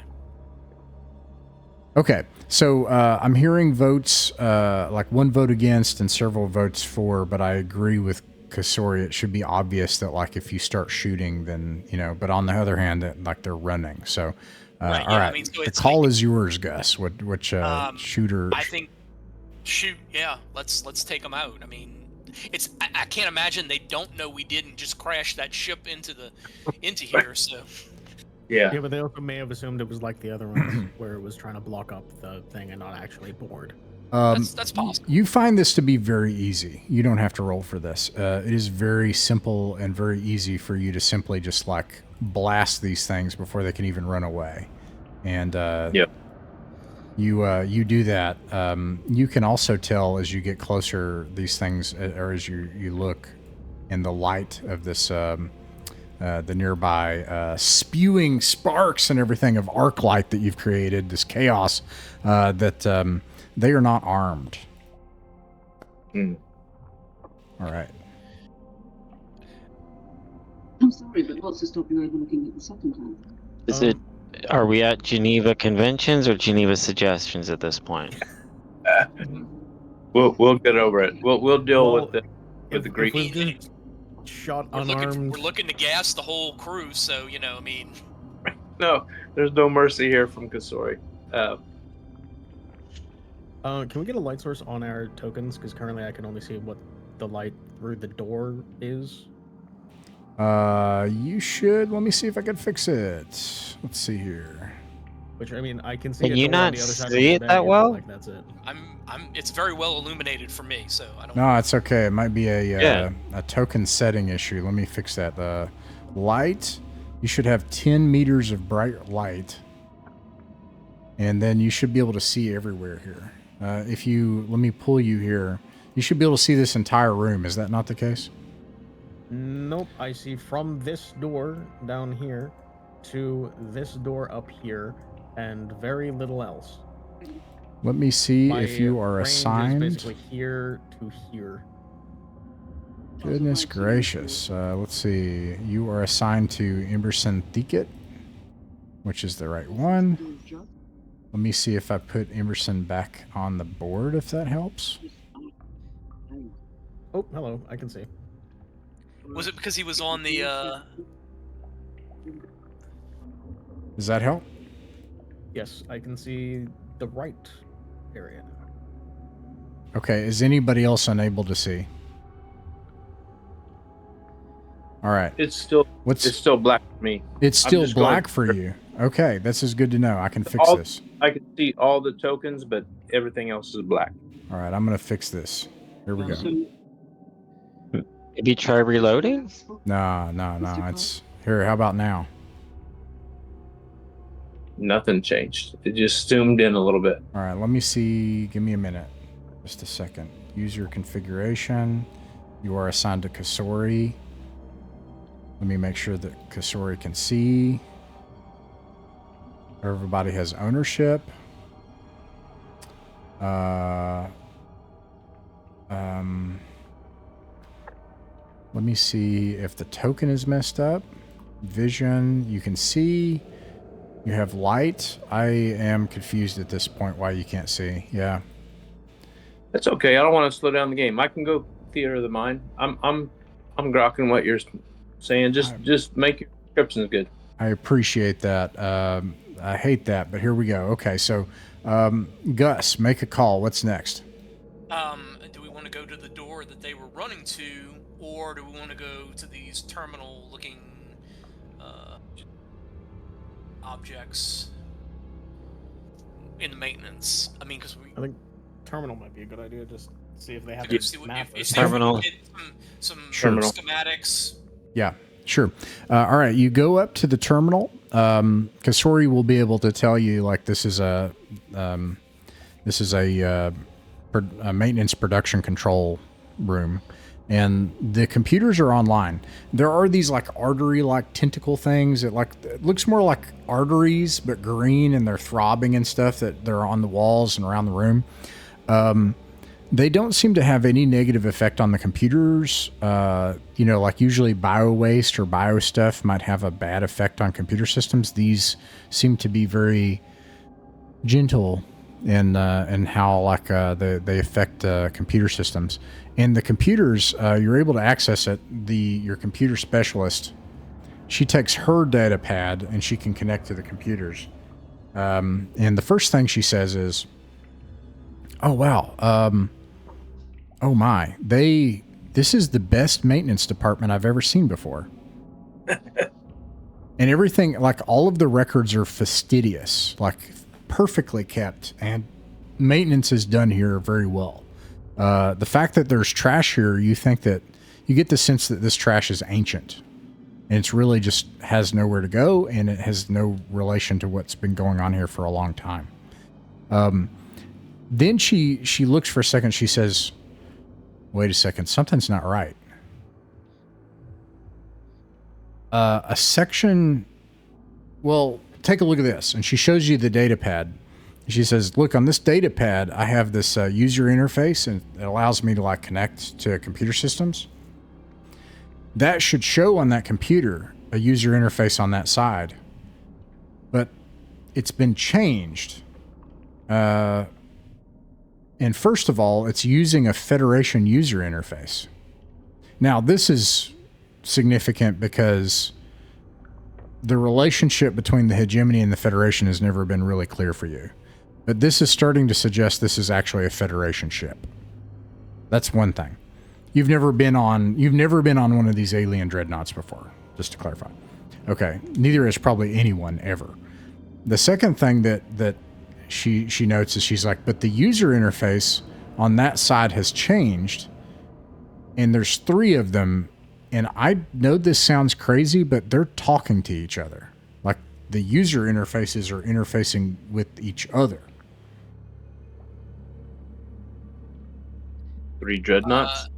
Okay, so I'm hearing votes, like one vote against and several votes for, but I agree with Kossori. It should be obvious that like if you start shooting, then but on the other hand, that like they're running. So. Right, all right. I mean, so the call is yours, Gus. Which shooter? I think shoot. Yeah, let's take them out. I mean, I can't imagine they don't know we didn't just crash that ship into here. So. Yeah, but they also may have assumed it was like the other ones, where it was trying to block up the thing and not actually board. That's possible. You find this to be very easy. You don't have to roll for this. It is very simple and very easy for you to simply just like blast these things before they can even run away. And you do that. You can also tell as you get closer these things, or as you look in the light of this the nearby spewing sparks and everything of arc light that you've created, this chaos, that they are not armed. All right. I'm sorry, but what's to stop you overlooking it the second time? Are we at Geneva Conventions or Geneva Suggestions at this point? We'll get over it. We'll deal with the Greek. Shot we're unarmed. We're looking to gas the whole crew, so I mean. No, there's no mercy here from Kossori. Can we get a light source on our tokens? Because currently I can only see what the light through the door is. You should. Let me see if I can fix it. Let's see here. Which I mean, I can see. Can it you on not the other side see of the it that bag, well? Like that's it. It's very well illuminated for me, so I don't. No, it's okay. It might be a token setting issue. Let me fix that. The light. You should have 10 meters of bright light, and then you should be able to see everywhere here. Let me pull you here. You should be able to see this entire room. Is that not the case? Nope. I see from this door down here to this door up here, and very little else. Let me see My if you are range is assigned. basically here to here. Goodness gracious. Let's see. You are assigned to Emberson Thicket, which is the right one. Let me see if I put Emberson back on the board, if that helps. Oh, hello. I can see. Was it because he was on the? Does that help? Yes, I can see the right area. Okay, is anybody else unable to see? All right. It's still black for me. It's still just black going- for you. Okay, this is good to know. I can fix this. I can see all the tokens, but everything else is black. All right, I'm going to fix this. Here we go. Maybe try reloading? No. It's here. How about now? Nothing changed. It just zoomed in a little bit. All right, let me see. Give me a minute. Just a second. User configuration. You are assigned to Kossori. Let me make sure that Kossori can see. Everybody has ownership. Let me see if the token is messed up. Vision, you can see. You have light. I am confused at this point why you can't see. Yeah. That's okay. I don't want to slow down the game. I can go theater of the mind. I'm grokking what you're saying. Just make your descriptions good. I appreciate that. I hate that, but here we go. Okay, so Gus, make a call. What's next? Do we want to go to the door that they were running to, or do we want to go to these terminal-looking objects in the maintenance? I mean, because I think terminal might be a good idea. Just see if they have a map. Terminal. Some Terminal. schematics. Yeah, sure. All right, you go up to the terminal. Kossori will be able to tell you, like, this is a maintenance production control room, and the computers are online. There are these like artery-like tentacle things that it looks more like arteries but green, and they're throbbing and stuff that they're on the walls and around the room. They don't seem to have any negative effect on the computers. Like usually bio waste or bio stuff might have a bad effect on computer systems. These seem to be very gentle in how they affect computer systems. And the computers, you're able to access it. Your computer specialist, she takes her data pad and she can connect to the computers. And the first thing she says is, "Oh wow, oh my, this is the best maintenance department I've ever seen before." And everything, like all of the records are fastidious, like perfectly kept, and maintenance is done here very well. The fact that there's trash here, you get the sense that this trash is ancient, and it's really just has nowhere to go, and it has no relation to what's been going on here for a long time. Then she looks for a second. She says, "Wait a second, something's not right." A section. Well, take a look at this, and she shows you the data pad. She says, "Look, on this data pad, I have this user interface, and it allows me to connect to computer systems. That should show on that computer a user interface on that side, but it's been changed. And first of all, it's using a Federation user interface. Now, this is significant because the relationship between the Hegemony and the Federation has never been really clear for you. But this is starting to suggest this is actually a Federation ship. That's one thing. You've never been on one of these alien dreadnoughts before, just to clarify. Okay, neither has probably anyone ever. The second thing that she notes is she's like, but the user interface on that side has changed, and there's 3 of them, and I know this sounds crazy, but they're talking to each other. Like the user interfaces are interfacing with each other." 3 dreadnoughts.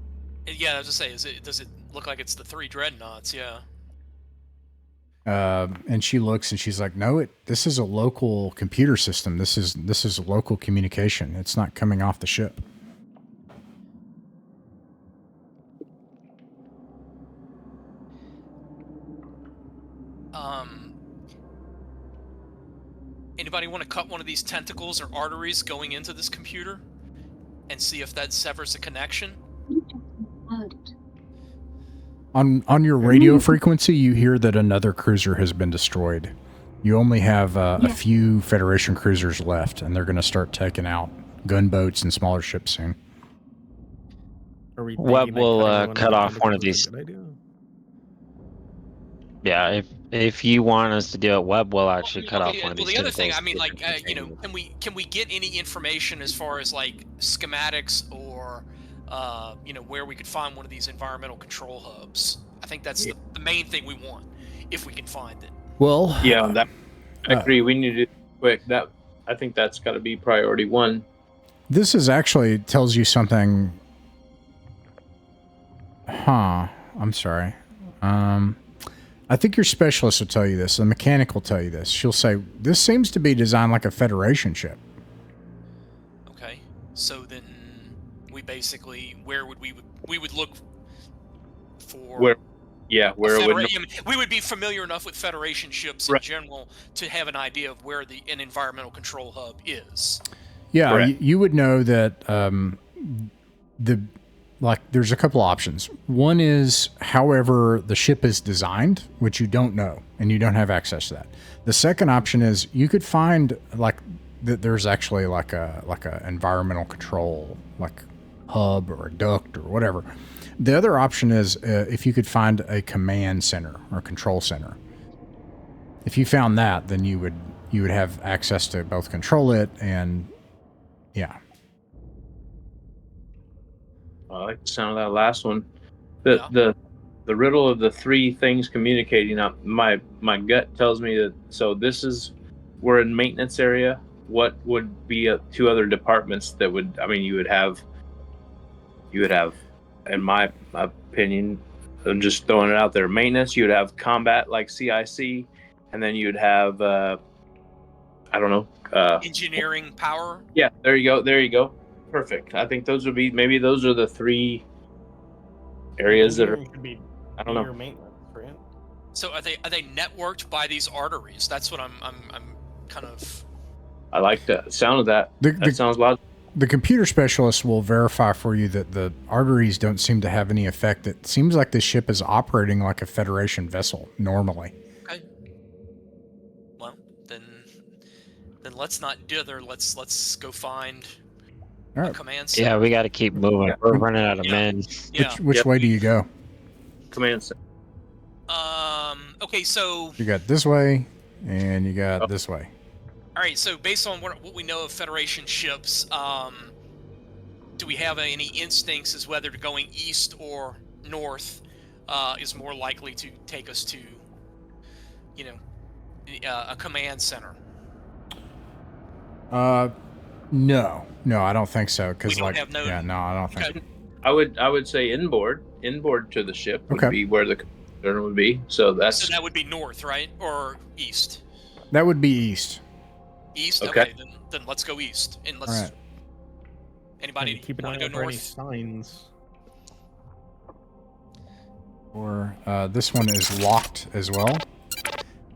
Yeah, I was just saying, does it look like it's the 3 dreadnoughts? Yeah. And she looks and she's like, no, this is a local computer system. This is a local communication. It's not coming off the ship. Anybody want to cut one of these tentacles or arteries going into this computer and see if that severs a connection? Heard it. On your radio frequency, you hear that another cruiser has been destroyed. You only have a few Federation cruisers left, and they're going to start taking out gunboats and smaller ships soon. Are we Web thinking that will cutting one cut of off the one of tentacles is these. a good idea? Yeah, if you want us to do it, Web will actually cut off one of these. The other thing, tentacles I mean, to like, you know, continue. can we get any information as far as like schematics or, you know, where we could find one of these environmental control hubs? I think that's the main thing we want, if we can find it. Well, Yeah, I agree. We need to do it quick. I think that's got to be priority one. this is actually tells you something. I'm sorry. I think your specialist will tell you this. The mechanic will tell you this. She'll say, this seems to be designed like a Federation ship. Okay, so then we basically, where would we would look for? Where it would. We would be familiar enough with Federation ships in Right. general to have an idea of where an environmental control hub is. Yeah, Correct. you would know that there's a couple options. One is however the ship is designed, which you don't know, and you don't have access to that. The second option is you could find like that there's actually like a environmental control like hub or a duct or whatever. The other option is if you could find a command center or control center. If you found that, then you would have access to both control it and yeah. I like the sound of that last one. The riddle of the three things communicating. My gut tells me that. So we're in maintenance area. What would be two other departments that would? I mean, you would have. In my opinion, I'm just throwing it out there. Maintenance. You would have combat like CIC, and then you would have. I don't know. Engineering power. Yeah, there you go. Perfect. I think those are the three areas that are. Engineering could be I don't know. near maintenance, right? So are they networked by these arteries? That's what I'm kind of. I like the sound of that. That sounds logical. The computer specialist will verify for you that the arteries don't seem to have any effect. It seems like this ship is operating like a Federation vessel normally. Okay. Well, then let's not dither. Let's go find All a right. command center. Yeah, we got to keep moving. We're running out of men. Yeah. Which way do you go? Command center. Okay, so You got this way, and you got this way. all right, so based on what we know of Federation ships, do we have any instincts as whether going east or north is more likely to take us to, you know, a command center? No, I don't think so. We Because don't have no. yeah, no, I don't think. Okay. I would say inboard to the ship would Okay. be where the center would be. So So that would be north, right, or east? That would be east. East. Okay. Then let's go east, and let's. All right. Anybody And keep an want eye to out go for any north? signs. Or this one is locked as well.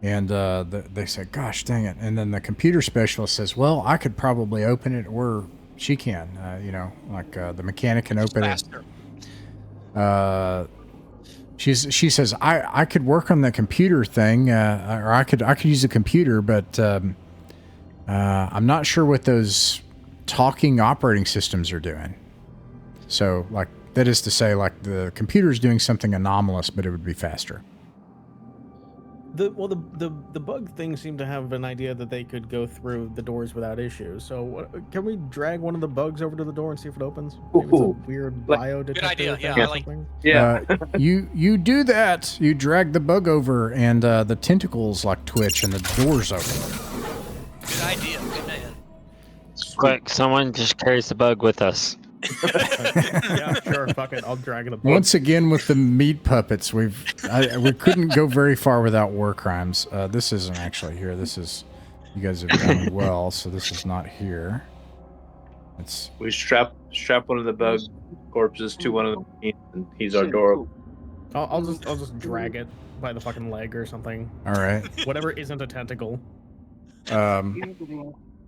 And they say, gosh, dang it. And then the computer specialist says, well, I could probably open it, or she can. The mechanic can open Faster. it. She says, I could work on the computer thing, or I could use the computer, but I'm not sure what those talking operating systems are doing. So, like, that is to say, like, the computer's doing something anomalous, but it would be faster. The bug things seem to have an idea that they could go through the doors without issue. So can we drag one of the bugs over to the door and see if it opens? Maybe it's a Ooh. weird Like- bio Good detector idea, thing yeah, or I like- something. yeah. You do that. You drag the bug over, and the tentacles like twitch, and the doors open. Good idea. Good man. Quick, someone just carries the bug with us. Yeah, sure. Fuck it. I'll drag it up. Once again with the meat puppets, we couldn't go very far without war crimes. This isn't actually here. This is, you guys have done well, so this is not here. It's We strap one of the bug corpses to one of the machines, and he's our door. I'll just drag it by the fucking leg or something. all right. Whatever isn't a tentacle.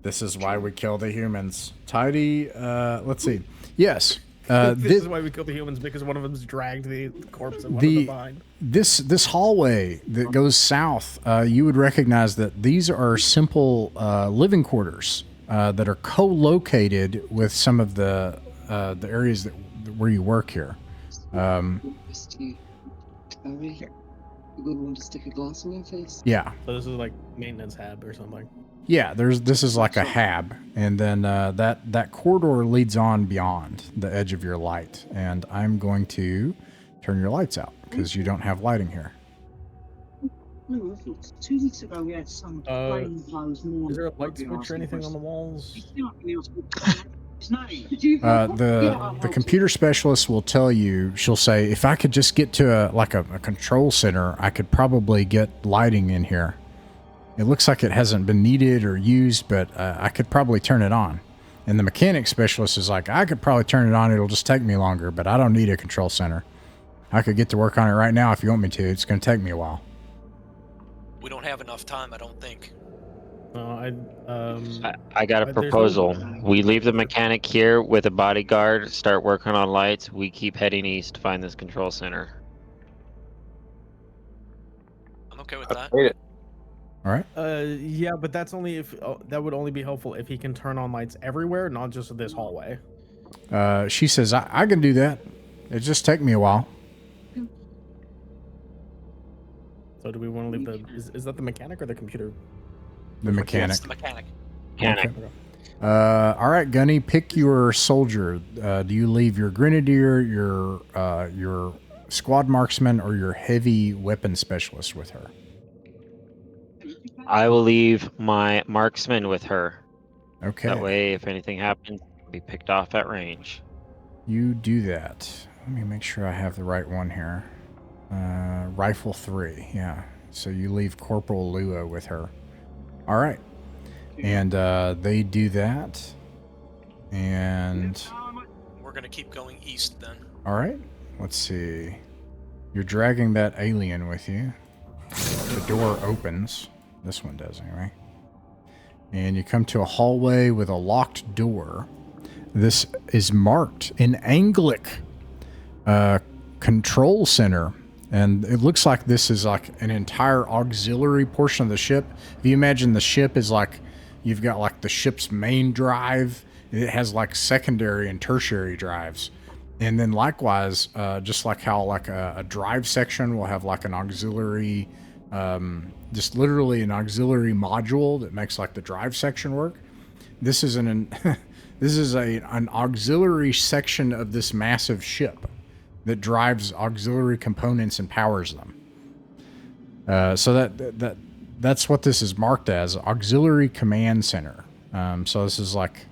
This is why we kill the humans. Tidy. Let's see. Yes. This is why we kill the humans, because one of them's dragged the corpse and one of them behind. This hallway that goes south, you would recognize that these are simple living quarters that are co-located with some of the areas where you work here. You wouldn't want to stick a glass in your face. Yeah. So this is like maintenance hab or something. Yeah, this is like a hab, and then that corridor leads on beyond the edge of your light, and I'm going to turn your lights out because you don't have lighting here. No, I thought 2 weeks ago we had some plain clothes more. Is there a light switch or anything on the walls? The computer specialist will tell you, she'll say, if I could just get to a control center, I could probably get lighting in here. It looks like it hasn't been needed or used, but I could probably turn it on. And the mechanic specialist is like, I could probably turn it on. It'll just take me longer, but I don't need a control center. I could get to work on it right now if you want me to. It's going to take me a while. We don't have enough time, I don't think. I got a proposal. We leave the mechanic here with a bodyguard, start working on lights. We keep heading east to find this control center. I'm okay with that. Hate it. All right. Yeah, but that's only if that would only be helpful if he can turn on lights everywhere, not just this hallway. She says, I can do that. It just take me a while. So do we want to leave the... Is that the mechanic or the computer? The mechanic. It's the mechanic. Mechanic. All right, Gunny, pick your soldier. Do you leave your grenadier, your squad marksman, or your heavy weapon specialist with her? I will leave my marksman with her. Okay. That way, if anything happens, I'll be picked off at range. You do that. Let me make sure I have the right one here. Rifle 3, yeah. So you leave Corporal Lua with her. All right. And they do that. And... We're going to keep going east then. All right. Let's see. You're dragging that alien with you. The door opens. This one does, anyway. And you come to a hallway with a locked door. This is marked in Anglic Control Center. And it looks like this is like an entire auxiliary portion of the ship. If you imagine the ship is like, you've got like the ship's main drive. It has like secondary and tertiary drives. And then likewise, just like how like a drive section will have like an auxiliary, just literally an auxiliary module that makes like the drive section work. This is an auxiliary section of this massive ship that drives auxiliary components and powers them. So that's what this is marked as, Auxiliary Command Center. So this is like,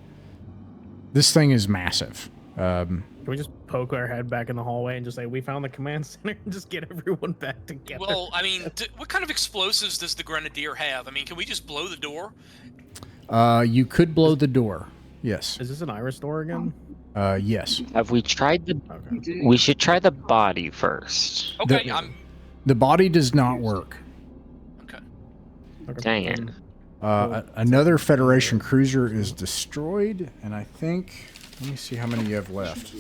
this thing is massive. Can we just poke our head back in the hallway and just say, we found the command center, and just get everyone back together? Well, I mean, what kind of explosives does the Grenadier have? I mean, can we just blow the door? You could blow the door. Yes. Is this an iris door again? Yes. Have we tried the... Okay. We should try the body first. Okay, The body does not work. Okay. Dang it. Another Federation cruiser is destroyed, and I think... Let me see how many you have left.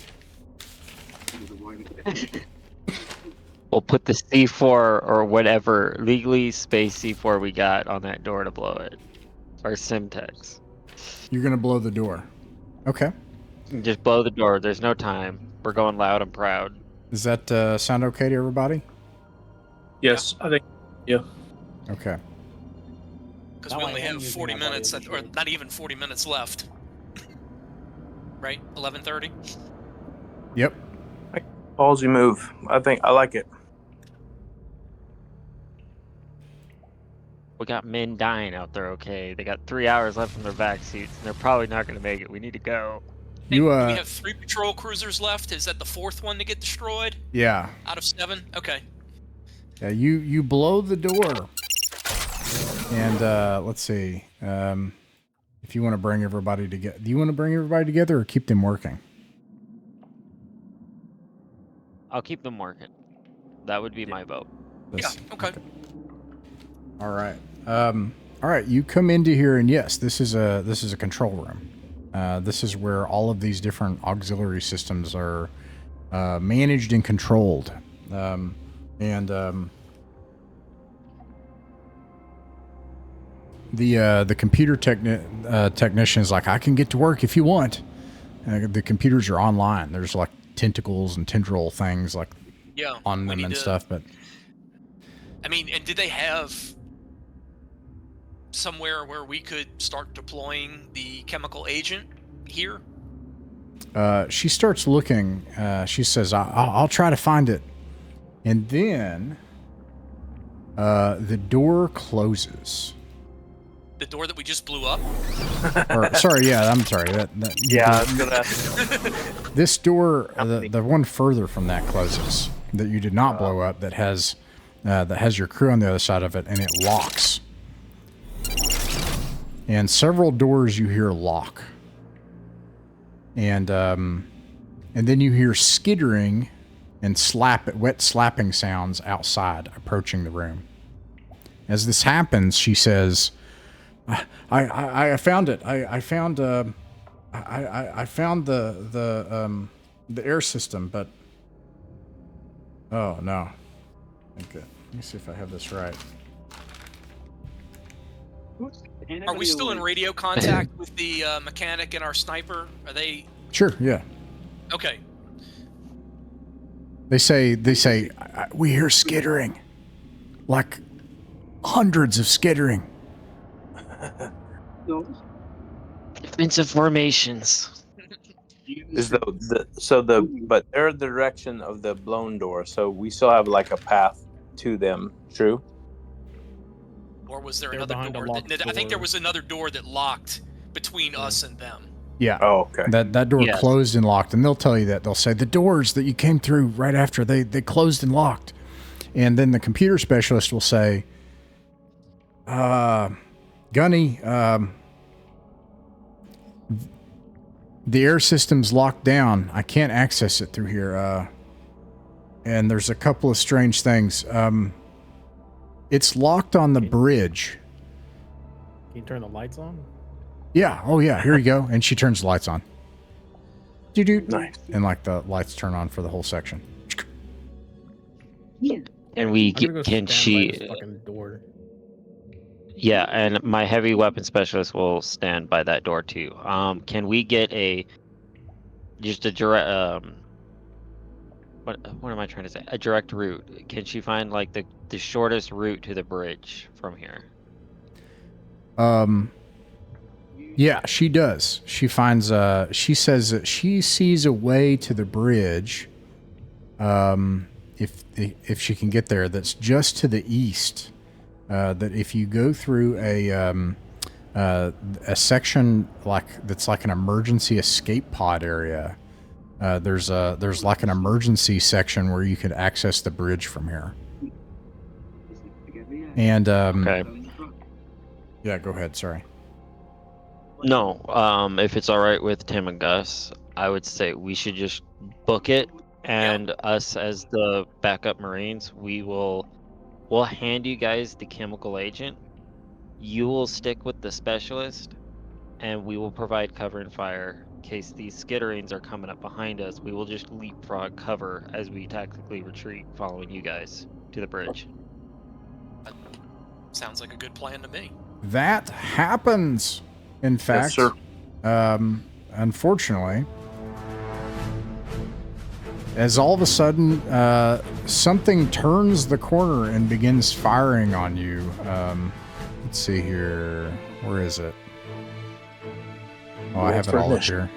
We'll put the C4 or whatever legally space C4 we got on that door to blow it. Or Simtex. You're going to blow the door. Okay. Just blow the door. There's no time. We're going loud and proud. Does that sound okay to everybody? Yes, I think. Yeah. Okay. Because we only have 40 minutes, or not even 40 minutes left. Right? 11:30? Yep. Ballsy move. I think I like it. We got men dying out there, okay? They got 3 hours left in their vac suits, and they're probably not going to make it. We need to go. You we have 3 patrol cruisers left. Is that the 4th one to get destroyed? Yeah. Out of 7? Okay. Yeah, you blow the door. And let's see. If you want to bring everybody together, do you want to bring everybody together or keep them working? I'll keep them working. That would be my vote. Yeah, okay. All right. All right, you come into here, and yes, this is a control room. This is where all of these different auxiliary systems are managed and controlled. The computer technician is like, I can get to work if you want. The computers are online. There's like tentacles and tendril things like on them and stuff. But I mean, and did they have somewhere where we could start deploying the chemical agent here? She starts looking. She says, I'll try to find it. And then the door closes. The door that we just blew up? Or, sorry, yeah, I'm sorry. Yeah, I was gonna. This door, the one further from that closes, that you did not blow up, that has your crew on the other side of it, and it locks. And several doors you hear lock. And then you hear skittering and wet slapping sounds outside approaching the room. As this happens, she says, I found it. I found the air system, but oh no. Okay. Let me see if I have this right. Are we still in radio contact with the mechanic and our sniper? Are they? Sure. Yeah. Okay. They say we hear skittering, like hundreds of skittering. Defensive formations. Is but they're the direction of the blown door, so we still have like a path to them. True. Or was there They're another behind a door? locked I think there door. was another door that locked between us and them. Yeah. Oh, okay. That door Yes. closed and locked, and they'll tell you that. They'll say the doors that you came through right after they closed and locked. And then the computer specialist will say, Gunny, the air system's locked down. I can't access it through here. And there's a couple of strange things. It's locked on the bridge. Can you turn the lights on? Yeah. Oh, yeah. Here you go. And she turns the lights on. Nice. And like the lights turn on for the whole section. Yeah. And we I'm gonna go can stand by she? this fucking door. Yeah, and my heavy weapon specialist will stand by that door too. Can we get just a direct what am I trying to say? A direct route. Can she find like the shortest route to the bridge from here? Yeah, she does. She finds she says that she sees a way to the bridge if she can get there, that's just to the east. That if you go through a section that's like an emergency escape pod area, there's like an emergency section where you could access the bridge from here. And Okay. yeah, go ahead. Sorry. No, if it's all right with Tim and Gus, I would say we should just book it, and us as the backup Marines, we'll hand you guys the chemical agent. You will stick with the specialist, and we will provide cover and fire in case these skitterings are coming up behind us. We will just leapfrog cover as we tactically retreat, following you guys to the bridge. Sounds like a good plan to me. That happens. In fact, sir. Unfortunately, as all of a sudden something turns the corner and begins firing on you. Let's see here. Where is it? Oh, I have it all up here.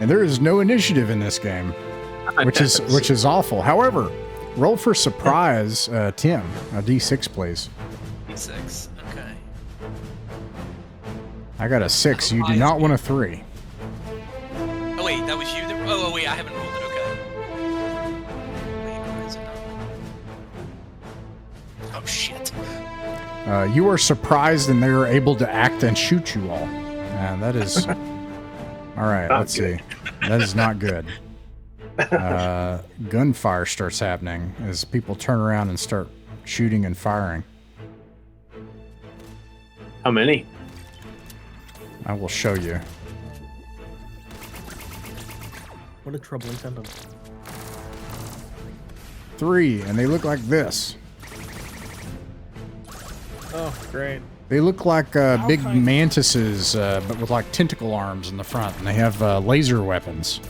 And there is no initiative in this game, which is awful. However, roll for surprise, Tim. A D6, please. D6. Okay. I got a 6. You do not want a 3. Oh shit. You are surprised, and they are able to act and shoot you all. That is all right. Not Let's good. see. That is not good. Gunfire starts happening as people turn around and start shooting and firing. How many? I will show you. What a troubling sentence. 3, and they look like this. Oh, great. They look like big mantises, but with like tentacle arms in the front, and they have laser weapons.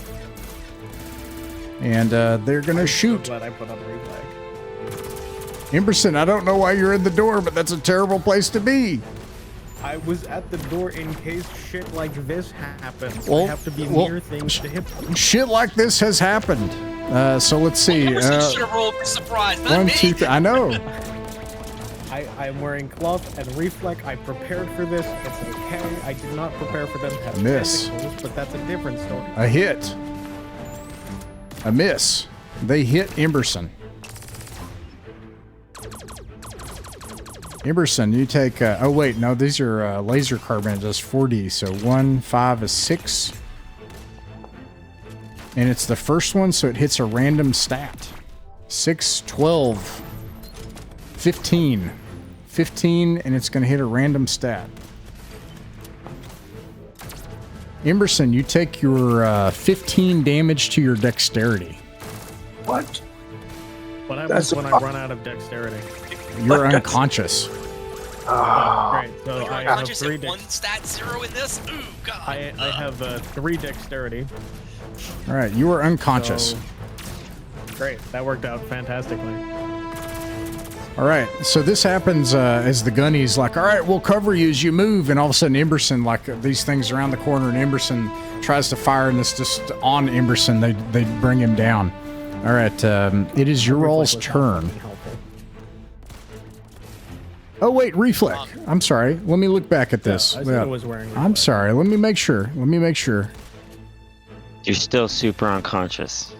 And they're gonna shoot. Glad I put on the reflag. Emberson, I don't know why you're in the door, but that's a terrible place to be. I was at the door in case shit like this happens. Well, I have to be near things to hit them. Shit like this has happened. So let's see. Emerson should have rolled for surprise, not 1, me. 2, 3. I know. I'm wearing cloth and reflect. I prepared for this. It's okay. I did not prepare for them to have Miss. tentacles, but that's a different story. A hit. A miss. They hit Emberson. Emberson, you take... oh, wait. No, these are laser carbine. It does 4D. So 1, 5 is 6. And it's the first one, so it hits a random stat. 6, 12, 15. 15, and it's going to hit a random stat. Emberson, you take your 15 damage to your dexterity. What? What happens when I run out of dexterity? You're unconscious. Great. So You're I have unconscious 3 at 1 stat 0 in this? Ooh, God. I have 3 dexterity. All right, you are unconscious. So, great. That worked out fantastically. All right, so this happens as the gunny's like, all right, we'll cover you as you move, and all of a sudden Emberson, like these things around the corner, and Emberson tries to fire, and it's just on Emberson. They bring him down. All right, it is your all's turn. Oh wait, reflect. I'm sorry. Let me look back at this. I was wearing I'm reflect. sorry. Let me make sure. You're still super unconscious.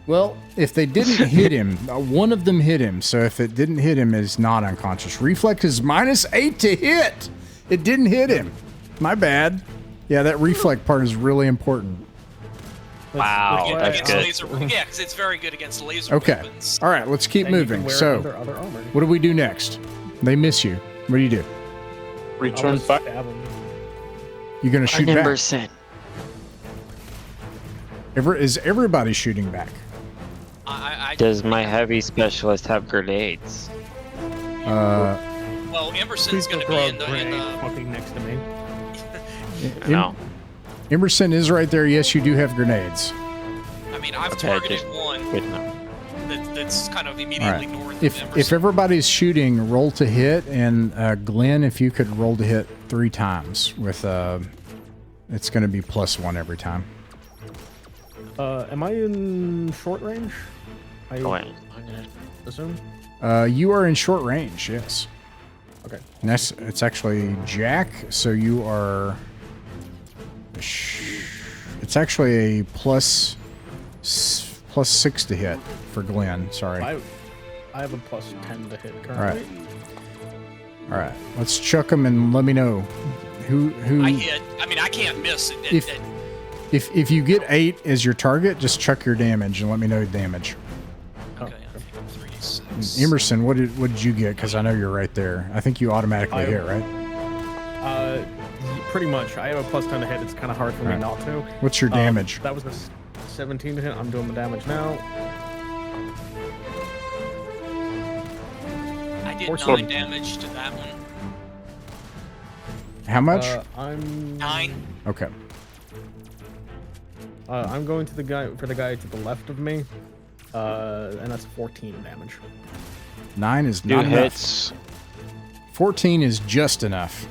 Well, if they didn't hit him, one of them hit him. So if it didn't hit him, it's not unconscious. Reflex is -8 to hit. It didn't hit him. My bad. Yeah, that reflect part is really important. Wow, Yeah, that's against good. laser, yeah, because it's very good against laser Okay. weapons. All right, let's keep And you can moving. wear So, other armor. what do we do next? They miss you. What do you do? Return I'll fire. stab 'em. You're gonna shoot back. Emberson. Is everybody shooting back? Does my heavy specialist have grenades? Uh, Well, Emberson's Please going don't to throw be a in the. grenade fucking next to me. No. Emberson is right there. Yes, you do have grenades. I mean, I've Okay, targeted just- one Good enough. that's kind of All immediately right. north If of if Emberson. everybody's shooting, roll to hit, and Glenn, if you could roll to hit 3 times with it's going to be +1 every time. Am I in short range? I Oh, wait. assume. You are in short range. Yes. Okay. And it's actually Jack. So you are. It's actually a +6 to hit for Glenn. Sorry. I have a +10 to hit All right. currently. All right. Let's chuck them and let me know who. I hit. I mean, I can't miss it. If you get 8 as your target, just chuck your damage and let me know the damage. Okay, I think I'm 3d6. Emerson, what did you get? Because I know you're right there. I think you automatically hit, right? Pretty much. I have a +10 to hit. It's kind of hard for me Right. not to. What's your damage? That was a 17 to hit. I'm doing the damage now. I did Or 9 damage to that one. How much? I'm 9. Okay. I'm going to the guy to the left of me, and that's 14 damage. 9 is 2 not enough. hits. 14 is just enough.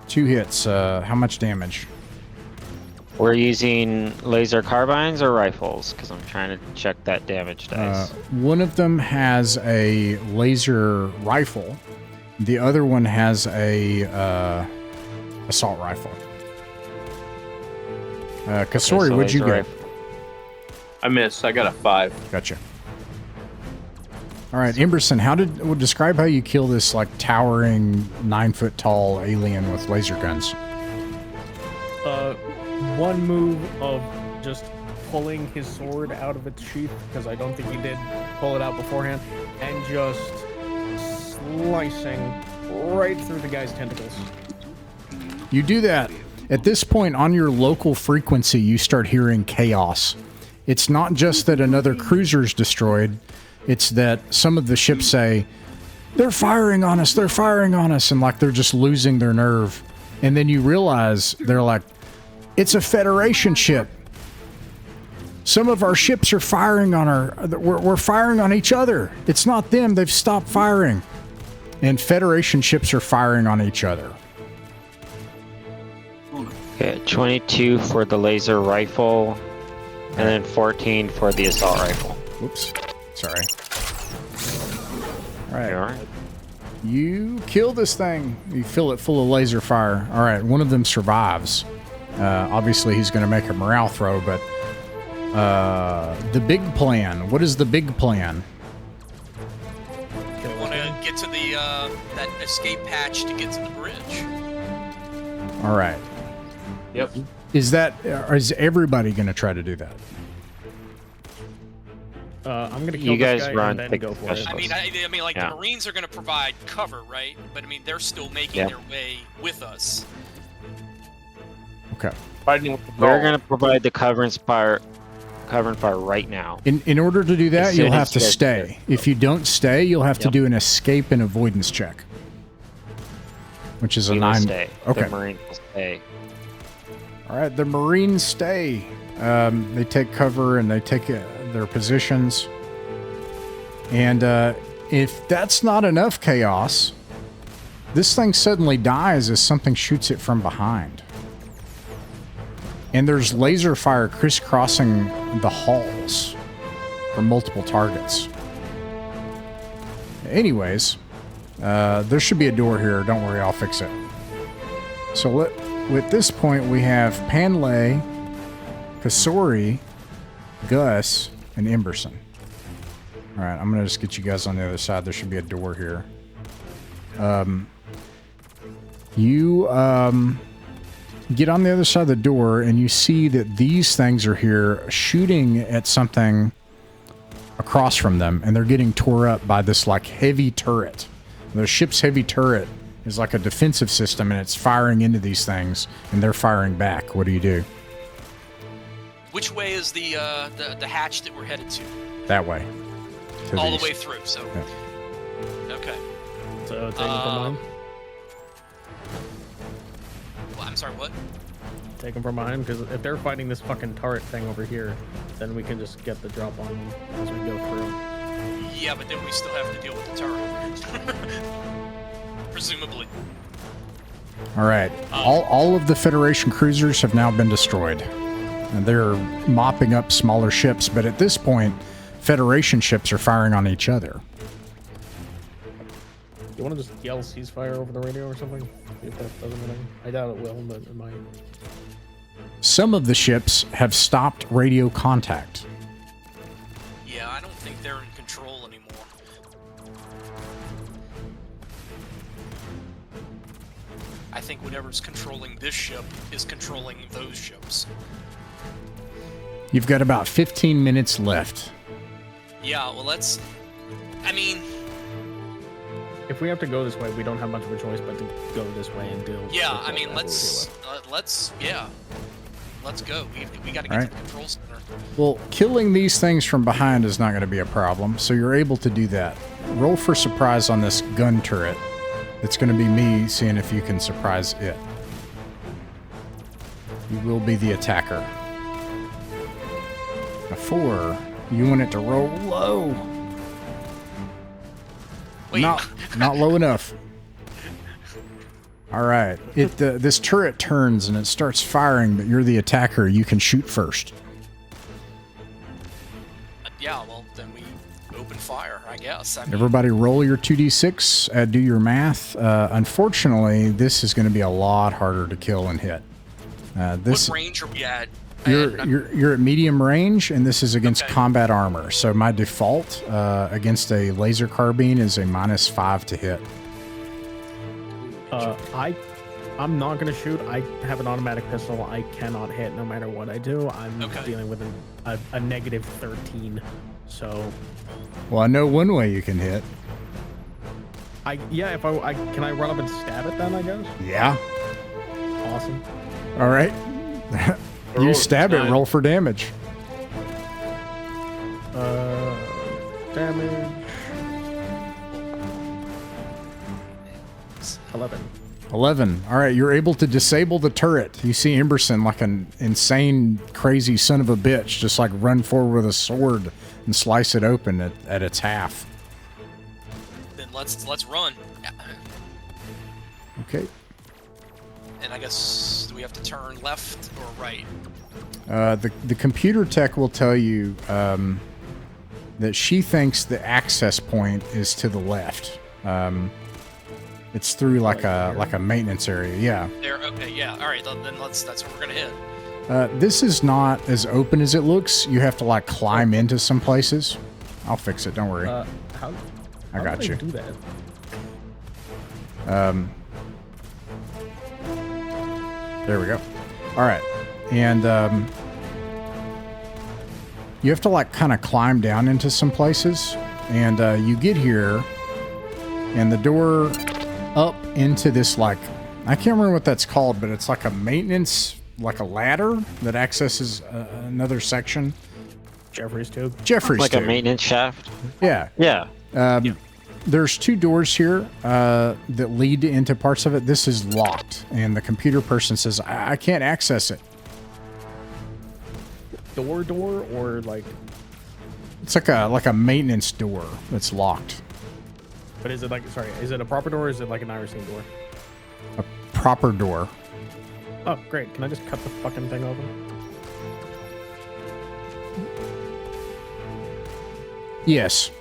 2 hits. How much damage? We're using laser carbines or rifles? Because I'm trying to check that damage dice. One of them has a laser rifle. The other one has a assault rifle. Kossori, so what'd you laser get? rifle. I missed. I got a 5. Gotcha. All right, Emberson, describe how you kill this like towering 9-foot tall alien with laser guns? One move of just pulling his sword out of its sheath, because I don't think he did pull it out beforehand, and just slicing right through the guy's tentacles. You do that. At this point, on your local frequency, you start hearing chaos. It's not just that another cruiser's destroyed, it's that some of the ships say, they're firing on us, and like they're just losing their nerve. And then you realize they're like, it's a Federation ship. Some of our ships are firing on we're firing on each other. It's not them, they've stopped firing. And Federation ships are firing on each other. Okay, 22 for the laser rifle, and then 14 for the assault rifle. Whoops. Sorry. All You all right. right? You kill this thing. You fill it full of laser fire. All right, one of them survives. Obviously, he's going to make a morale throw, but the big plan. What is the big plan? We want to get to the that escape hatch to get to the bridge. All right. Yep. Is everybody going to try to do that? I'm gonna kill You this guys guy run, and then take go the for it. special. I mean, like Yeah. the Marines are going to provide cover, right? But I mean, they're still making Yeah. their way with us. Okay. Fighting with the We're ball. gonna provide the cover and fire right now. In order to do that, As you'll soon have as to you guys stay. get If you don't stay, you'll have to Yep. do an escape and avoidance check, which is a We will 9. stay. Okay. The Marines will stay. All right, the Marines stay. They take cover and they take their positions. And if that's not enough chaos, this thing suddenly dies as something shoots it from behind. And there's laser fire crisscrossing the halls from multiple targets. Anyways, there should be a door here. Don't worry, I'll fix it. So at this point, we have Panley, Kossori, Gus, and Emberson. All right, I'm going to just get you guys on the other side. There should be a door here. You get on the other side of the door, and you see that these things are here shooting at something across from them, and they're getting tore up by this, like, heavy turret. The ship's heavy turret is like a defensive system, and it's firing into these things, and they're firing back. What do you do? Which way is the hatch that we're headed to? That way. To All east. the way through. So, okay. So taking from mine. Well, I'm sorry. What? Take them from behind, because if they're fighting this fucking turret thing over here, then we can just get the drop on them as we go through. Yeah, but then we still have to deal with the turret. Presumably. All right. All of the Federation cruisers have now been destroyed. And they're mopping up smaller ships, but at this point, Federation ships are firing on each other. You want to just yell ceasefire over the radio or something? See if that does anything. I doubt it will, but it might. Some of the ships have stopped radio contact. Yeah, I don't think they're in control anymore. I think whatever's controlling this ship is controlling those ships. You've got about 15 minutes left. Yeah, well, I mean, If we have to go this way, we don't have much of a choice but to go this way and deal. yeah, with I mean, whatever we let's go. We got to get Alright. to the control center. Well, killing these things from behind is not going to be a problem, so you're able to do that. Roll for surprise on this gun turret. It's going to be me seeing if you can surprise it. You will be the attacker. A 4. You want it to roll low. Wait, Not low enough. All right. This turret turns and it starts firing, but you're the attacker. You can shoot first. yeah, well, then we open fire, I guess. I mean, Everybody roll your 2d6, do your math. Unfortunately, this is going to be a lot harder to kill and hit. what range are we at? You're at medium range, and this is against Okay. combat armor. So my default against a laser carbine is a -5 to hit. I'm not gonna shoot. I have an automatic pistol. I cannot hit no matter what I do. I'm Okay. dealing with a -13. So Well, I know one way you can hit. if I can I run up and stab it then, I guess. Yeah. Awesome. All right. You Roll stab it. time. Roll for damage. Damage. 11. 11. All right, you're able to disable the turret. You see Emberson, like an insane, crazy son of a bitch, just like run forward with a sword and slice it open at its half. Then let's run. Yeah. Okay. And I guess do we have to turn left or right? The computer tech will tell you that she thinks the access point is to the left. It's through like a maintenance area. Yeah. There. Okay. Yeah. All right. Then that's where we're gonna hit. This is not as open as it looks. You have to like climb into some places. I'll fix it. Don't worry. How I got did you. I do that? There we go. All right. And you have to like kind of climb down into some places. And you get here and the door up into this like, I can't remember what that's called, but it's like a maintenance, like a ladder that accesses another section. Jeffrey's tube. Jeffrey's Like tube. a maintenance shaft. Yeah. Yeah. There's 2 doors here that lead into parts of it. This is locked, and the computer person says, I can't access it. Door or like, It's like a maintenance door that's locked. but is it like, sorry, is it a proper door or is it like an Irishine door? A proper door. Oh, great. Can I just cut the fucking thing open? Yes.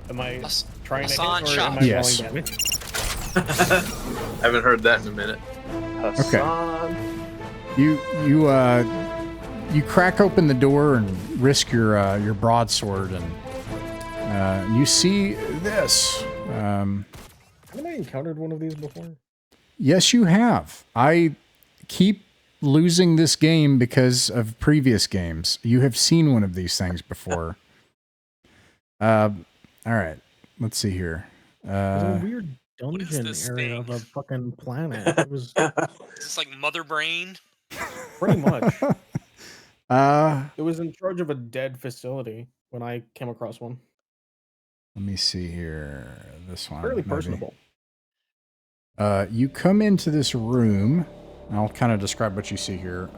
Am I Hass- trying to Hassan hit or shot. am I Yes. rolling damage? Haven't heard that in a minute. Okay. You crack open the door and risk your broadsword, and you see this. Haven't I encountered one of these before? Yes, you have. I keep losing this game because of previous games. You have seen one of these things before. All right. Let's see here. There's a weird what is dungeon this area thing? of a fucking planet. It was Is this like Mother Brain? pretty much. uh, It was in charge of a dead facility when I came across one. let me see here. This one. Fairly maybe. personable. You come into this room. I'll kind of describe what you see here.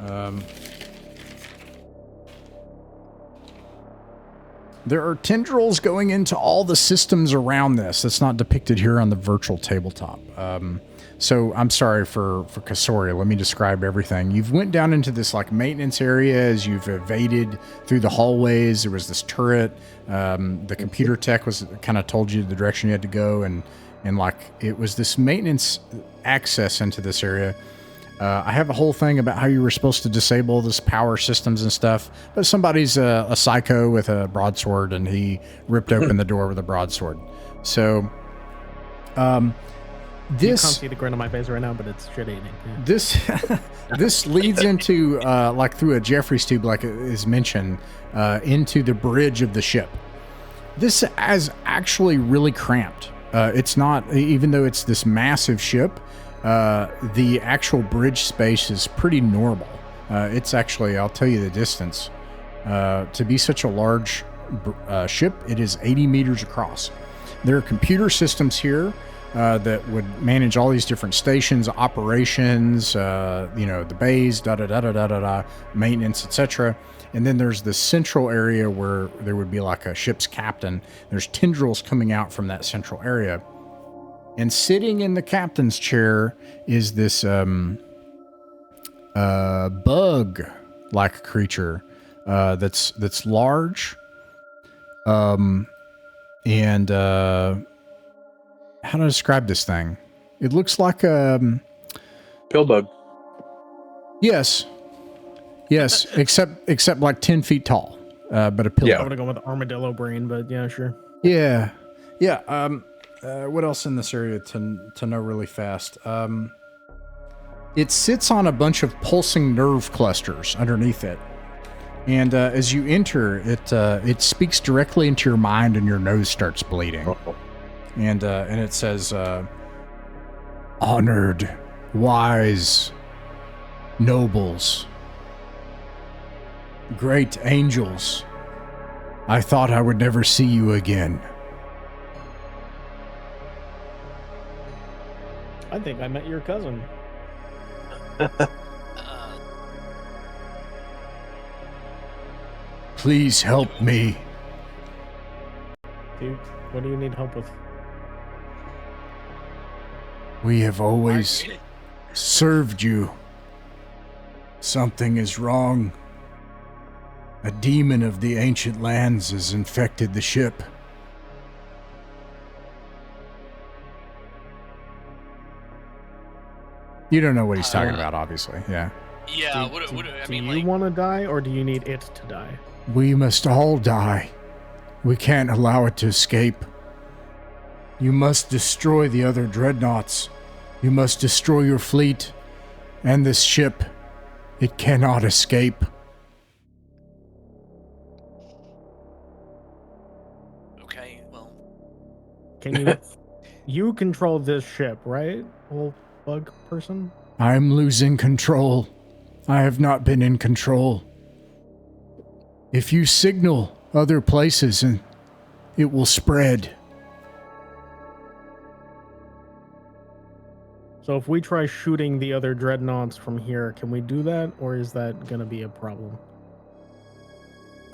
There are tendrils going into all the systems around this. That's not depicted here on the virtual tabletop. So I'm sorry for Kossori. Let me describe everything. You've went down into this like maintenance area as you've evaded through the hallways. There was this turret. The computer tech was kind of told you the direction you had to go, and like it was this maintenance access into this area. I have a whole thing about how you were supposed to disable this power systems and stuff, but somebody's a psycho with a broadsword, and he ripped open the door with a broadsword. So, You can't this see the grin on my face right now, but it's shit eating. Yeah. this leads into like through a Jeffrey's tube, like is mentioned, into the bridge of the ship. This is actually really cramped. It's not, even though it's this massive ship. The actual bridge space is pretty normal. It's actually, I'll tell you the distance. To be such a large ship, it is 80 meters across. There are computer systems here that would manage all these different stations, operations, the bays, maintenance, etc. And then there's the central area where there would be like a ship's captain. There's tendrils coming out from that central area. And sitting in the captain's chair is this bug-like creature that's large. And how to describe this thing? It looks like Pill bug. Yes. Yes, except like 10 feet tall, but a pillar. I would have gone with armadillo brain, but yeah, sure. Yeah. Yeah. What else in this area to know really fast? It sits on a bunch of pulsing nerve clusters underneath it. And as you enter, it speaks directly into your mind and your nose starts bleeding. Uh-oh. And it says, honored, wise, nobles, great angels, I thought I would never see you again. I think I met your cousin. Please help me. Dude, what do you need help with? We have always served you. Something is wrong. A demon of the ancient lands has infected the ship. You don't know what he's talking about, obviously. Yeah. Yeah. Do you want to die, or do you need it to die? We must all die. We can't allow it to escape. You must destroy the other dreadnoughts. You must destroy your fleet and this ship. It cannot escape. Okay, well. Can you? You control this ship, right? Little bug person. I'm losing control. I have not been in control. If you signal other places, and it will spread. So if we try shooting the other dreadnoughts from here, can we do that, or is that going to be a problem?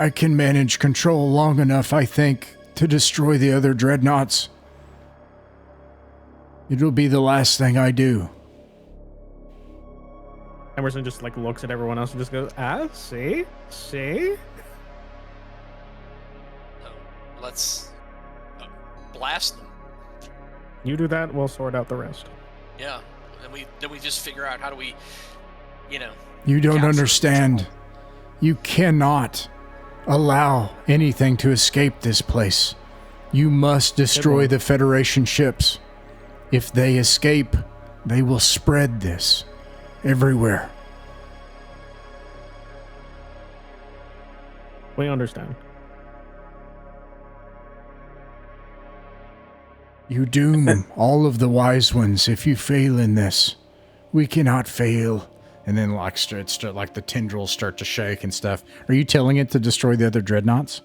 I can manage control long enough, I think, to destroy the other dreadnoughts. It'll be the last thing I do. Emerson just like looks at everyone else and just goes, see? Let's blast them. You do that, we'll sort out the rest. Yeah. Then we just figure out how do we, You don't capture understand. control. You cannot allow anything to escape this place. You must destroy the Federation ships. If they escape, they will spread this everywhere. We understand. You doom all of the wise ones if you fail in this. We cannot fail. And then like the tendrils start to shake and stuff. Are you telling it to destroy the other dreadnoughts?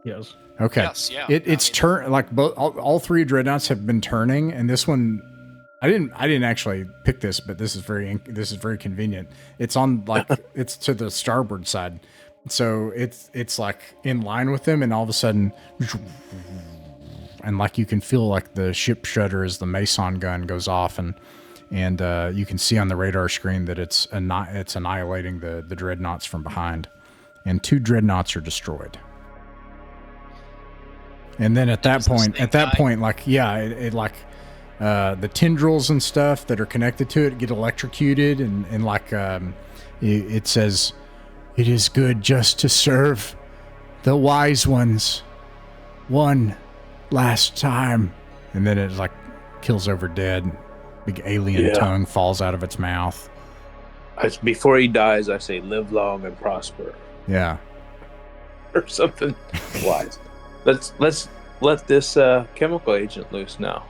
Yes. Yes, Okay. yeah. It's turn like both all three dreadnoughts have been turning, and this one I didn't actually pick this, but this is very convenient. It's on like it's to the starboard side. So it's like in line with them, and all of a sudden and like you can feel like the ship shudder as the Mason gun goes off, and you can see on the radar screen that it's annihilating the dreadnoughts from behind, and 2 dreadnoughts are destroyed. And then at that point, like it like the tendrils and stuff that are connected to it get electrocuted, and like it says, "It is good just to serve the wise ones one last time," and then it like kills over dead. Big alien tongue falls out of its mouth. Before he dies, I say, "Live long and prosper," Yeah. or something wise. Let's let this chemical agent loose now.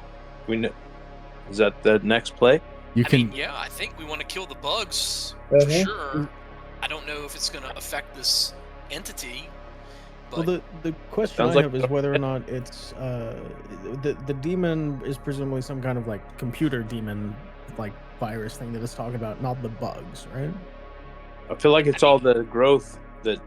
We know. Is that the next play? You can. I think we want to kill the bugs for sure. I don't know if it's going to affect this entity. But Well, the question Sounds I like- have is whether or not it's the demon is presumably some kind of like computer demon like virus thing that it's talking about, not the bugs, right? I feel like it's all the growth that,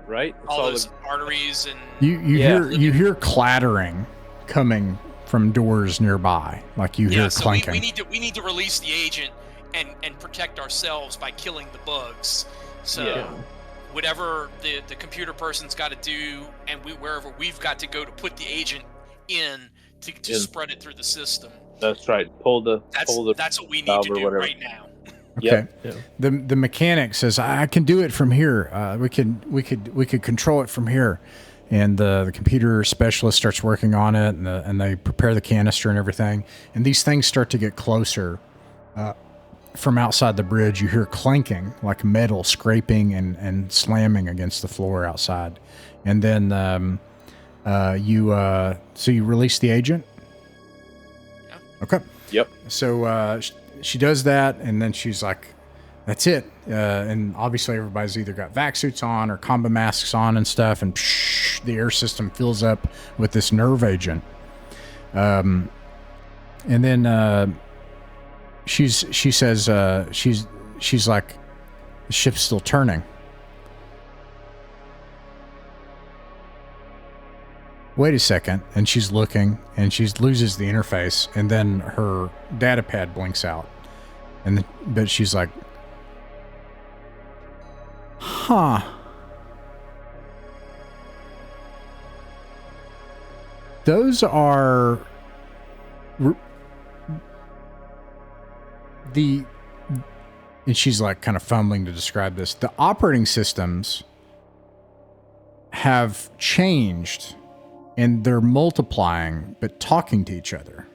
right? It's all all those arteries and You hear clattering coming from doors nearby, like you hear so clanking. we need to release the agent and protect ourselves by killing the bugs. So Yeah. whatever the computer person's got to do, and wherever we've got to go to put the agent in to In. spread it through the system. That's right. Pull the That's what we need valve to or do whatever. right now. Okay. Yep. Yeah. The mechanic says, "I can do it from here. We could control it from here." And the computer specialist starts working on it, and they prepare the canister and everything. And these things start to get closer. From outside the bridge, you hear clanking, like metal scraping and slamming against the floor outside. And then so you release the agent? Yeah. Okay. Yep. So she does that, and then she's like, that's it. And obviously everybody's either got vac suits on or combat masks on and stuff, and the air system fills up with this nerve agent. And then she says she's like, the ship's still turning. Wait a second, and she's looking, and she loses the interface, and then her data pad blinks out, but she's like, huh. Those are and she's like kind of fumbling to describe this. The operating systems have changed, and they're multiplying, but talking to each other.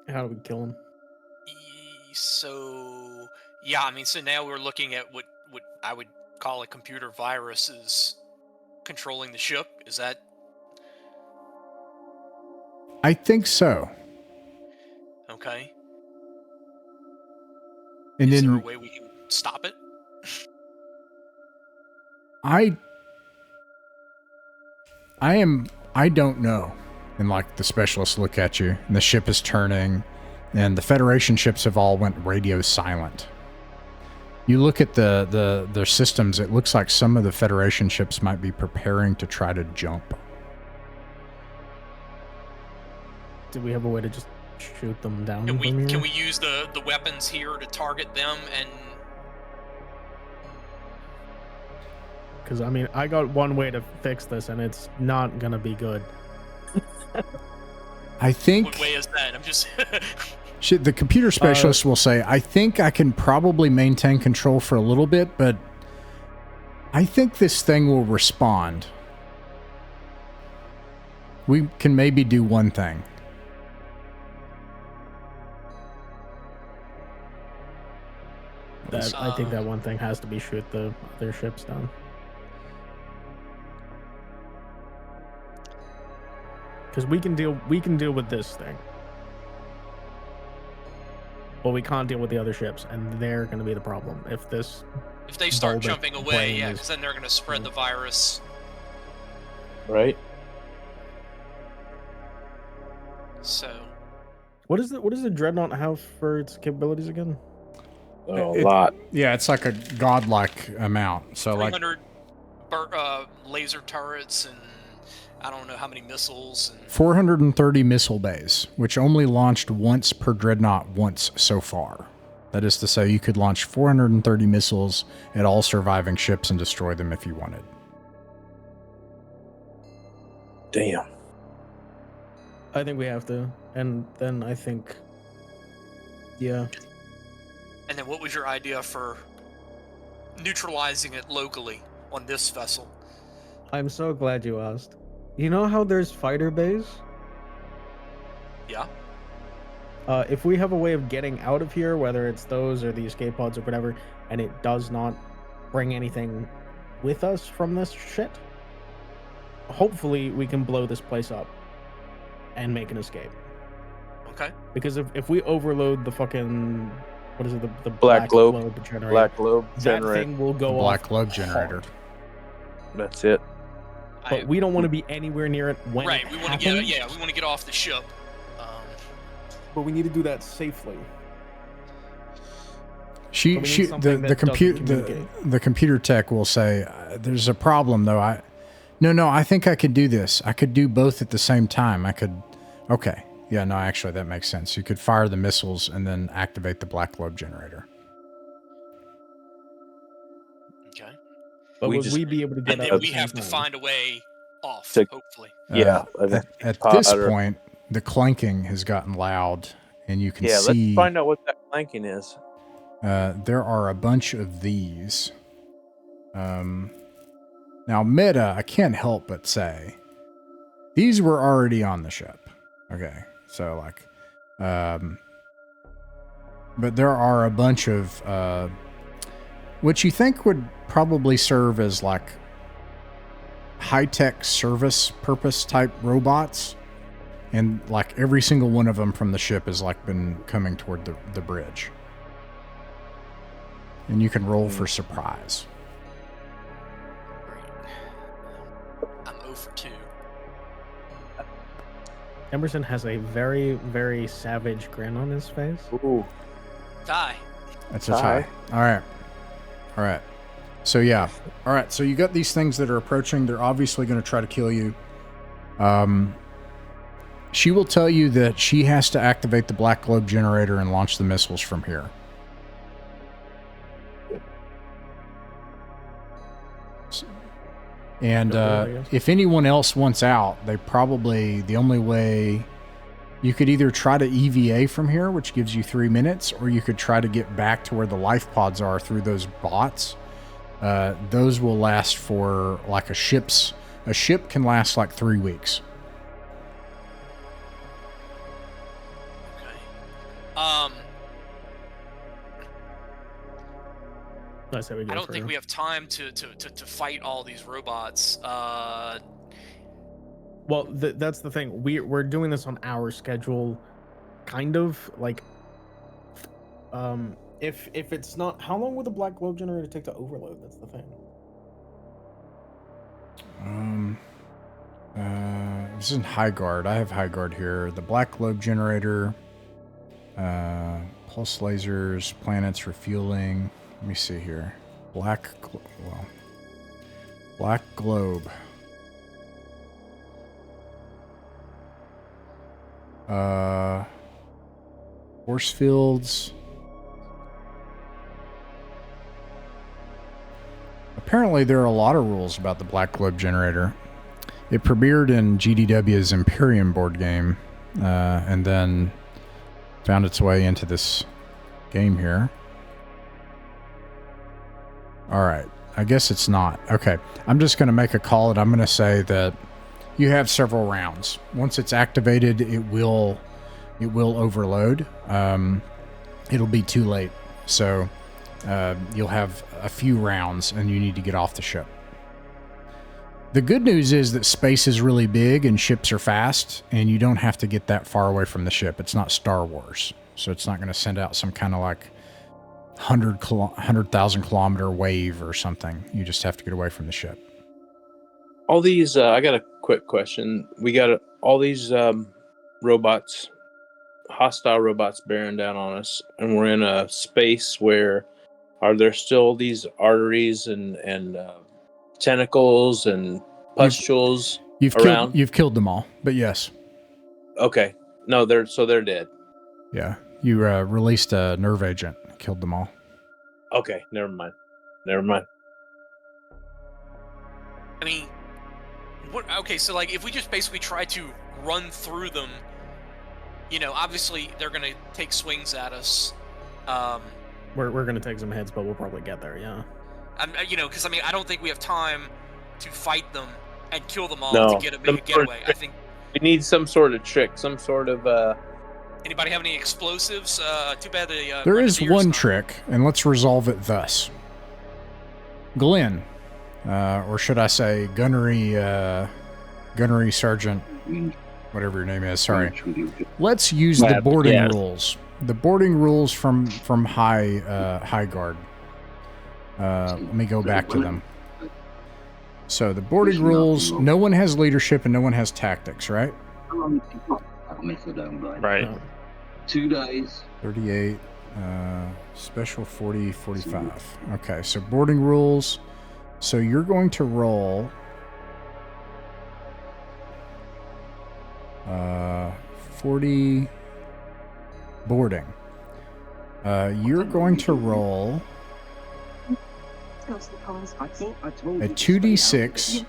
How do we kill him? So, yeah, I mean, so now we're looking at what I would call a computer virus is controlling the ship. Is that? I think so. Okay. And Is then there a way we can stop it? I don't know. And like the specialists look at you, and the ship is turning, and the Federation ships have all went radio silent. You look at their systems, it looks like some of the Federation ships might be preparing to try to jump. Do we have a way to just shoot them down Can from here? we use the weapons here to target them and? Because, I mean, I got one way to fix this, and it's not going to be good. I think What way is that? I'm just. the computer specialist will say, I think I can probably maintain control for a little bit, but I think this thing will respond. We can maybe do one thing. I think that one thing has to be shoot the other ships down. Because we can deal with this thing. But we can't deal with the other ships, and they're going to be the problem. If they start bulbous jumping away, plane yeah, is- because then they're going to spread the virus. Right. So. what does the Dreadnought have for its capabilities again? Oh, a lot. Yeah, it's like a godlike amount. So like 300 laser turrets and I don't know how many missiles. And 430 missile bays, which only launched once per dreadnought once so far. That is to say, you could launch 430 missiles at all surviving ships and destroy them if you wanted. Damn. I think we have to, and then I think, yeah. And then what was your idea for neutralizing it locally on this vessel? I'm so glad you asked. You know how there's fighter bays? Yeah. If we have a way of getting out of here, whether it's those or the escape pods or whatever, and it does not bring anything with us from this shit, hopefully we can blow this place up and make an escape. Okay. Because if we overload the fucking, what is it, the Black globe generator, Black globe that generator. thing will go Black off globe hard. generator. That's it. But we don't want to be anywhere near it when Right. it We want to happens, get. Yeah. We want to get off the ship. but we need to do that safely. She But we need the something the that doesn't computer communicate. the computer tech will say there's a problem though. No, I think I could do this. I could do both at the same time. Okay. Yeah, no, actually that makes sense. You could fire the missiles and then activate the black globe generator. Okay. But We would just- we be able to get And out then at we the have same to time? find a way off. To- Hopefully. Yeah. At pod this or- point, the clanking has gotten loud, and you can Yeah, see let's find out what that clanking is. there are a bunch of these. Now, meta, I can't help but say, these were already on the ship. Okay, so like, but there are a bunch of, which you think would probably serve as like high-tech service purpose type robots. And like every single one of them from the ship has like been coming toward the bridge. And you can roll for surprise. I'm 0 for 2. Emerson has a very, very savage grin on his face. Ooh. Die. That's a tie. All right. So yeah. All right. So you got these things that are approaching. They're obviously going to try to kill you. She will tell you that she has to activate the black globe generator and launch the missiles from here. And if anyone else wants out, the only way, you could either try to EVA from here, which gives you 3 minutes, or you could try to get back to where the life pods are through those bots. Those will last for like a ship can last like 3 weeks. I don't think we have time to fight all these robots. Well, that's the thing. We're doing this on our schedule, kind of like. If it's not, how long would the black globe generator take to overload? That's the thing. This is in high guard. I have high guard here. The black globe generator, pulse lasers, planets refueling. Let me see here. Black globe. Force fields. Apparently there are a lot of rules about the black globe generator. It premiered in GDW's Imperium board game, and then found its way into this game here. All right. I guess it's not. Okay. I'm just going to make a call, and I'm going to say that you have several rounds. Once it's activated, it will overload. It'll be too late. So you'll have a few rounds, and you need to get off the ship. The good news is that space is really big and ships are fast, and you don't have to get that far away from the ship. It's not Star Wars, so it's not going to send out some kind of like 100,000 kilometer wave or something. You just have to get away from the ship. All these, I got a quick question. We got all these robots, hostile robots bearing down on us, and we're in a space where, are there still these arteries and tentacles and pustules around? You've killed them all, but yes. Okay. No, they're dead. Yeah. You released a nerve agent, killed them all. Okay, never mind. I mean, what? Okay, so like, if we just basically try to run through them, obviously they're gonna take swings at us. We're gonna take some hits, but we'll probably get there. Yeah. Because I don't think we have time to fight them and kill them all No, to get a getaway. I think we need some sort of trick, some sort of. Anybody have any explosives? Too bad the. There is one trick, and let's resolve it thus. Glenn, or should I say Gunnery Sergeant, whatever your name is. Sorry. Let's use the boarding rules. The boarding rules from high guard. Let me go back to them. So the boarding rules, no one has leadership and no one has tactics, right? Right. 2 days. 38, special 40, 45. Okay, so boarding rules. So you're going to roll 40 boarding. You're going to roll a 2d6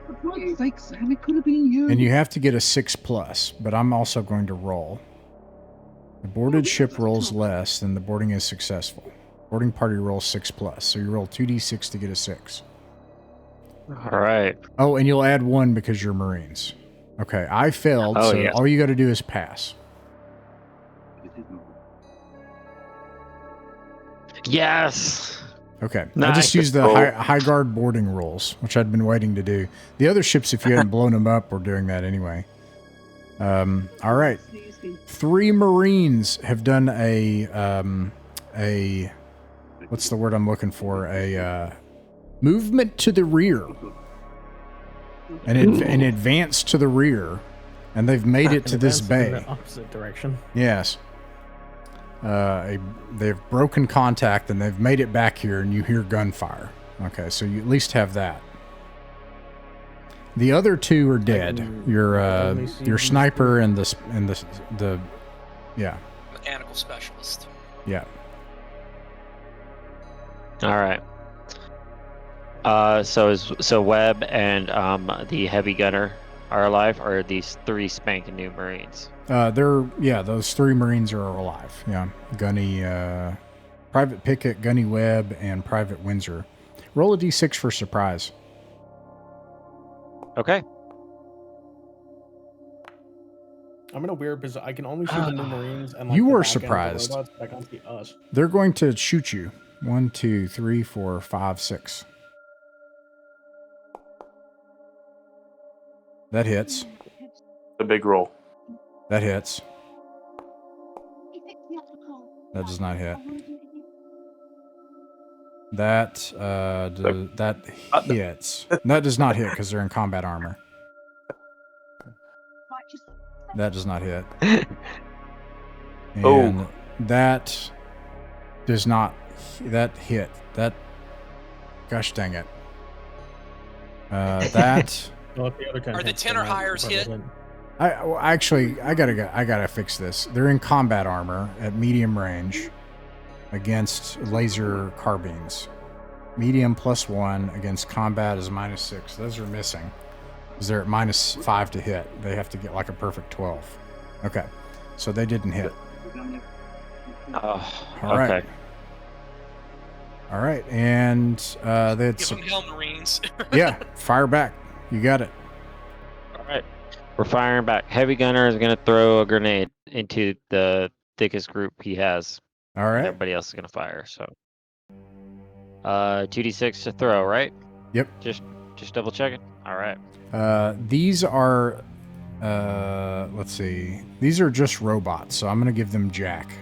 For God's sake, Sam, it could have been you. And you have to get a 6+, but I'm also going to roll. The boarded ship rolls less than the boarding is successful. Boarding party rolls 6+, so you roll 2d6 to get a 6. All right. Oh, and you'll add 1 because you're Marines. Okay, I failed, Oh, so yeah. all you got to do is pass. Yes. Okay, I Nice. just used the high guard boarding rolls, which I'd been waiting to do. The other ships, if you hadn't blown them up, were doing that anyway. All right. 3 Marines have done a what's the word I'm looking for? A movement to the rear. An advance to the rear, and they've made it to this bay. In the opposite direction. Yes. They've broken contact and they've made it back here, and you hear gunfire. Okay, so you at least have that. The other 2 are dead. Your sniper and the yeah. Mechanical specialist. Yeah. All right. So Webb and the heavy gunner are alive, or are these 3 spanking new Marines? Those 3 Marines are alive. Yeah. Gunny Private Pickett, Gunny Webb, and Private Windsor. Roll a d6 for surprise. Okay. I'm in a weird position. I can only see the new Marines and You the were back end of the surprised. robots, but I can't see us. They're going to shoot you. 1, 2, 3, 4, 5, 6. That hits. The big roll. That hits. That does not hit. That that hits. That does not hit because they're in combat armor. That does not hit. And that does not. That hit. That. Gosh dang it. That. Well, if the other 10 Are the hits, 10 then or that hires probably hit? didn't. I gotta fix this. They're in combat armor at medium range against laser carbines. Medium +1 against combat is -6. Those are missing because they're at -5 to hit. They have to get like a perfect 12. Okay, so they didn't hit. Oh, All right. okay. All right, and they had Give some. them hell, Marines. Yeah, fire back. You got it. All right. We're firing back. Heavy gunner is going to throw a grenade into the thickest group he has. All right. Everybody else is going to fire. So, 2d6 to throw, right? Yep. Just double checking. All right. These are, let's see. These are just robots, so I'm going to give them Jack.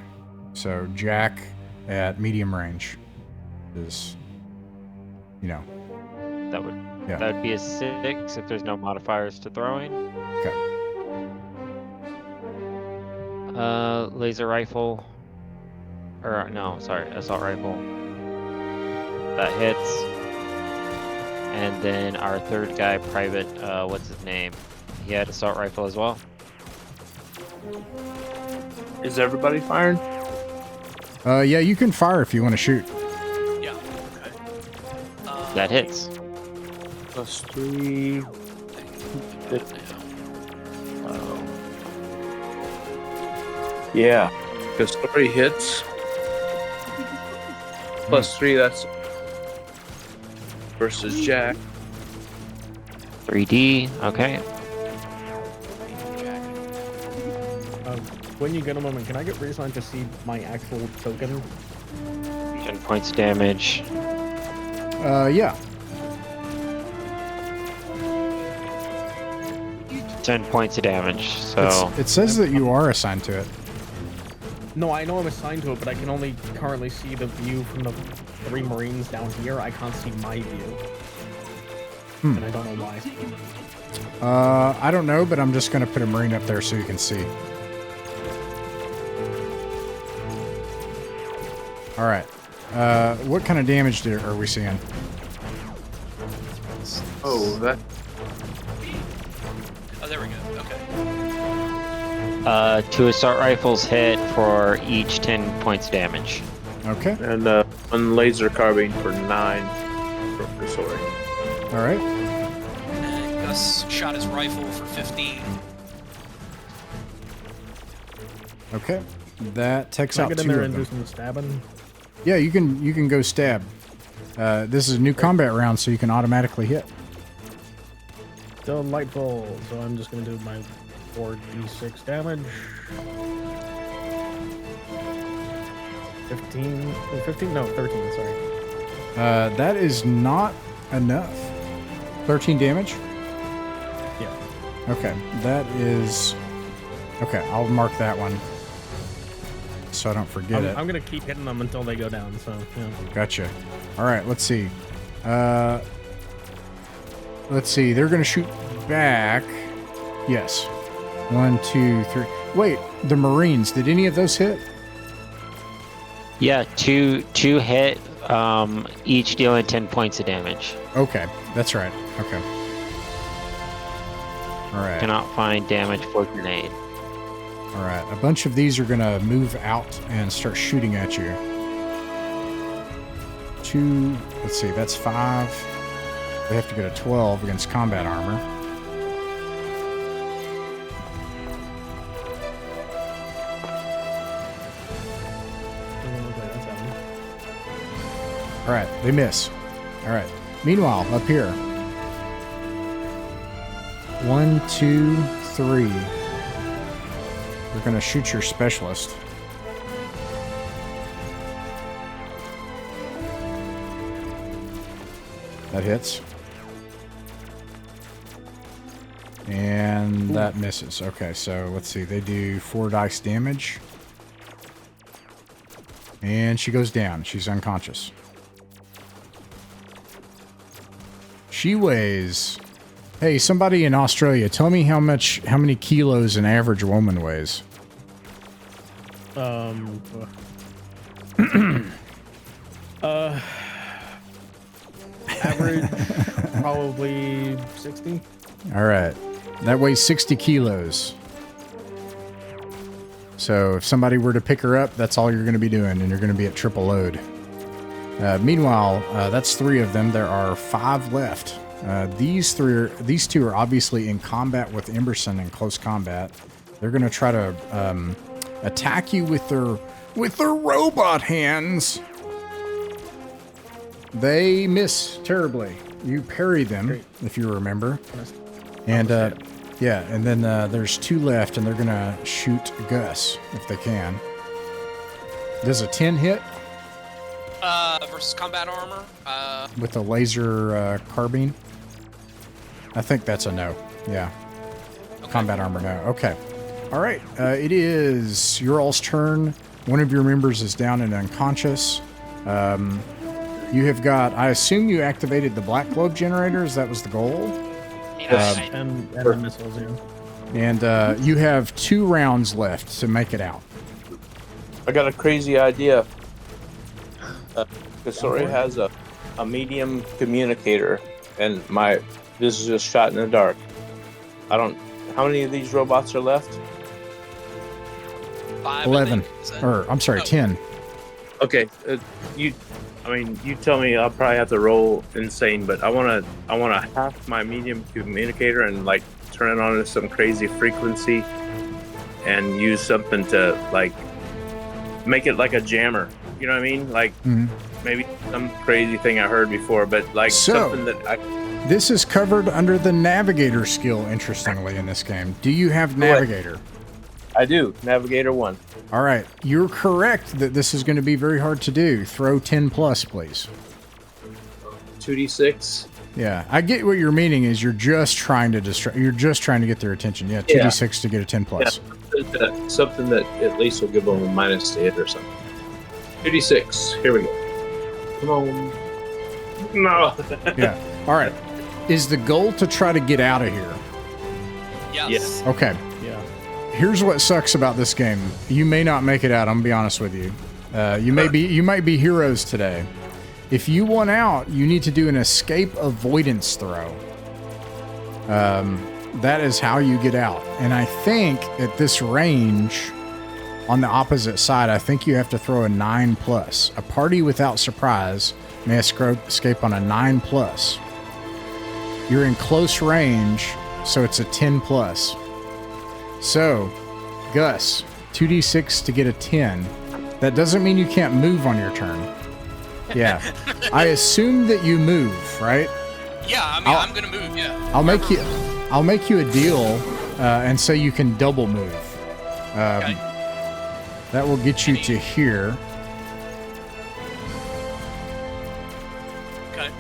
So Jack at medium range is, That would Yeah. that would be a 6 if there's no modifiers to throwing. Okay. Laser rifle. Or no, sorry, assault rifle. That hits. And then our third guy, Private, what's his name? He had assault rifle as well. Is everybody firing? Yeah, you can fire if you want to shoot. Yeah. Okay. That hits. +3. Yeah. Kossori hits. +3, that's versus Jack. 3D. Okay. When you get a moment, can I get reassigned to see my actual token? 10 points of damage. Yeah. 10 points of damage. So It says that you are assigned to it. No, I know I'm assigned to it, but I can only currently see the view from the 3 Marines down here. I can't see my view. And I don't know why. I don't know, but I'm just going to put a Marine up there so you can see. All right. What kind of damage are we seeing? Oh, that. Oh, there we go. Okay. 2 assault rifles hit for each 10 points of damage. Okay. And 1 laser carbine for 9 from Kossori. All right. Gus shot his rifle for 15. Okay, that takes Can I out get 2 in there of and do them. some stabbing? Yeah, you can go stab. This is a new combat round, so you can automatically hit. Delightful. So I'm just gonna do my 4d6 damage. 15? No, 13, sorry. That is not enough. 13 damage? Yeah. Okay, that is... Okay, I'll mark that one so I don't forget it. I'm gonna keep hitting them until they go down, so, yeah. Gotcha. All right, let's see. Let's see, they're going to shoot back. Yes. 1, 2, 3. Wait, the Marines, did any of those hit? Yeah, two hit, each dealing 10 points of damage. Okay, that's right. Okay. All right. Cannot find damage for grenade. All right, a bunch of these are going to move out and start shooting at you. 2, let's see, that's 5. They have to get a 12 against combat armor. All right, they miss. All right. Meanwhile, up here. 1, 2, 3. We're going to shoot your specialist. That hits. And that misses. Okay, so let's see. They do 4 dice damage. And she goes down. She's unconscious. She weighs... Hey, somebody in Australia, tell me how many kilos an average woman weighs. Average, probably 60. All right. That weighs 60 kilos. So if somebody were to pick her up, that's all you're going to be doing, and you're going to be at triple load. Meanwhile, that's 3 of them. There are 5 left. These 2 are obviously in combat with Emberson in close combat. They're going to try to attack you with their robot hands. They miss terribly. You parry them, if you remember. And yeah, and then there's 2 left, and they're going to shoot Gus if they can. Does a 10 hit? Versus combat armor. With a laser carbine? I think that's a no. Yeah. Okay. Combat armor, no. Okay. All right. It is your all's turn. One of your members is down and unconscious. You have got... I assume you activated the black globe generators. That was the goal. Yes. And the missiles, yeah. And you have 2 rounds left to make it out. I got a crazy idea. Kossori has a medium communicator, and this is just shot in the dark. How many of these robots are left? 5, 11. Or, I'm sorry, 10. Okay, you tell me. I'll probably have to roll insane, but I want to hack my medium communicator and like turn it on to some crazy frequency, and use something to like make it like a jammer. You know what I mean? Like maybe some crazy thing I heard before, but like something that I. This is covered under the navigator skill. Interestingly, in this game, do you have navigator? I do. Navigator 1. All right. You're correct that this is going to be very hard to do. Throw 10 plus, please. 2d6. Yeah, I get what your meaning is. You're just trying to distract. You're just trying to get their attention. Yeah, 2d6 to get a 10 plus. Yeah, something that at least will give them a minus to hit or something. 2d6. Here we go. Come on. No. Yeah. All right. Is the goal to try to get out of here? Yes. Okay. Yeah. Here's what sucks about this game. You may not make it out. I'm gonna be honest with you. You might be heroes today. If you want out, you need to do an escape avoidance throw. That is how you get out. And I think at this range, on the opposite side, I think you have to throw a 9 plus. A party without surprise may escape on a 9 plus. You're in close range, so it's a 10 plus. So, Gus, 2d6 to get a 10. That doesn't mean you can't move on your turn. Yeah. I assume that you move, right? Yeah, I mean, I'm gonna move. Yeah. I'll make you a deal, and say you can double move. Okay. That will get you to here. Okay.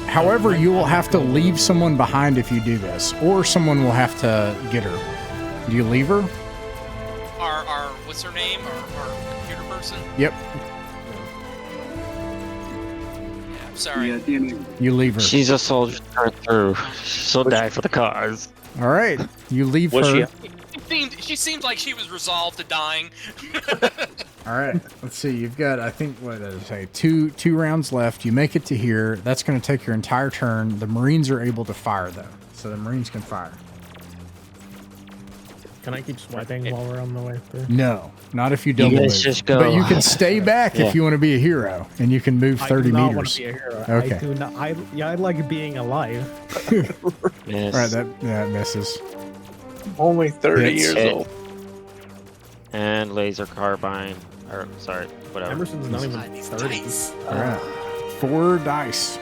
However, you will have to leave someone behind if you do this, or someone will have to get her. Do you leave her? Our what's her name? Our computer person. Yep. Yeah. I'm sorry. Yeah, the only You leave her. She's a soldier through. She'll die for the cause. All right. You leave Was her. She seemed like she was resolved to dying. All right. Let's see. You've got, I think, what did I say? Two rounds left. You make it to here. That's going to take your entire turn. The Marines are able to fire, though. So the Marines can fire. Can I keep swiping while we're on the way through? No, not if you double guys move. just go. But you can stay back if you want to be a hero, and you can move 30 I do not meters. want to be a hero. Okay. I do not. I like being alive. Yes. All right, that misses. Only 30 Hits. years Hit. old. And laser carbine. Or, sorry, whatever. Emerson's not even God, these 30. dice. All right, 4 dice.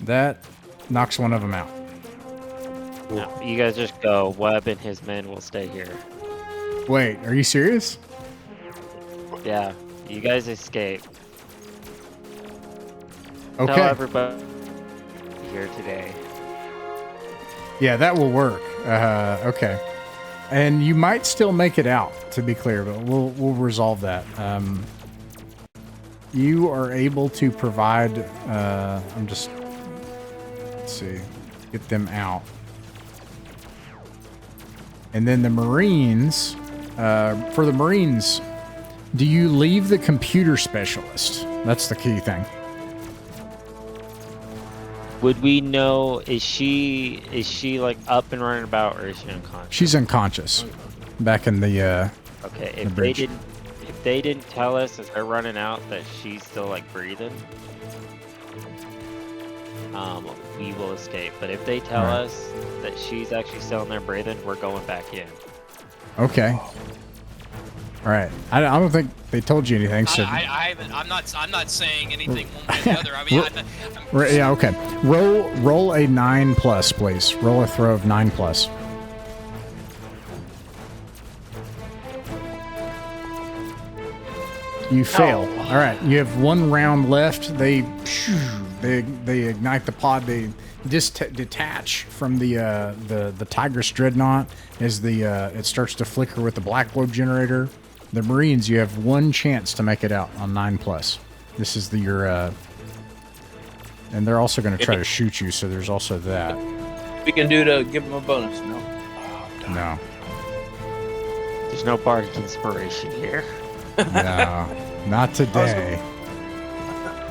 That knocks one of them out. No, you guys just go. Webb and his men will stay here. Wait, are you serious? Yeah, you guys escape. Okay. Tell everybody here today. Yeah, that will work. Okay. And you might still make it out, to be clear, but we'll resolve that. You are able to provide. Let's see, get them out, and then the Marines. For the Marines, do you leave the computer specialist? That's the key thing. Would we know? Is she like up and running about, or is she unconscious? She's unconscious. Back in the. Okay, the if bridge. they didn't tell us as they're running out that she's still like breathing, we will escape. But if they tell Right. us that she's actually still in there breathing, we're going back in. Okay. All right. I don't think they told you anything. So. I haven't. I'm not saying anything one way or the other. I mean, Right, yeah, okay. Roll a 9+, please. Roll a throw of 9+. You fail. All right, you have 1 round left. They ignite the pod. They detach from the Tigress Dreadnought as it starts to flicker with the black globe generator. The Marines, you have 1 chance to make it out on 9+. This is your and they're also going to try to shoot you, so there's also that. We can do to give them a bonus, no? No. There's no bardic inspiration here. No. Not today.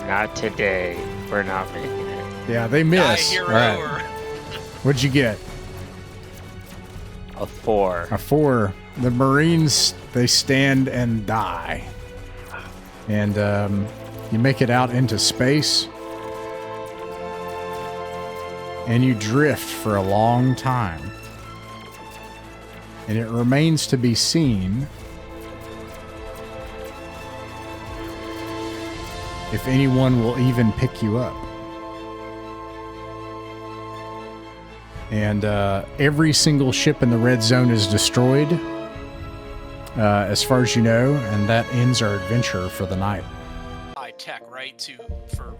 Not today. We're not making it. Yeah, they die miss. hero All right. or What'd you get? A 4. A 4. The Marines, they stand and die. And you make it out into space. And you drift for a long time. And it remains to be seen if anyone will even pick you up. And every single ship in the red zone is destroyed, as far as you know, and that ends our adventure for the night. high tech, right? For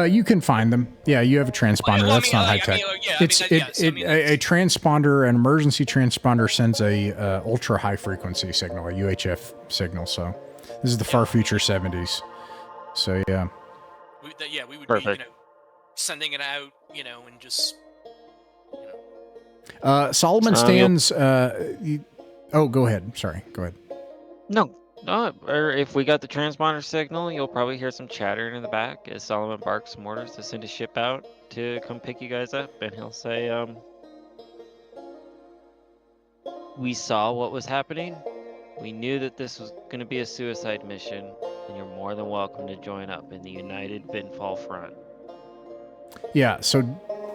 You can find them. Yeah, you have a transponder. Well, I That's mean, not high like, I tech. mean, yeah, I It's mean, that- yes, I mean, a transponder, an emergency transponder sends a ultra high frequency signal, a UHF signal. So this is the far future 70s. So yeah. we would Perfect. be, sending it out, and just, you know. Solomon You'll- stands. Go ahead. Sorry. Go ahead. No, or if we got the transponder signal, you'll probably hear some chattering in the back as Solomon barks some orders to send a ship out to come pick you guys up, and he'll say, we saw what was happening. We knew that this was going to be a suicide mission, and you're more than welcome to join up in the United Vinfall Front. Yeah, so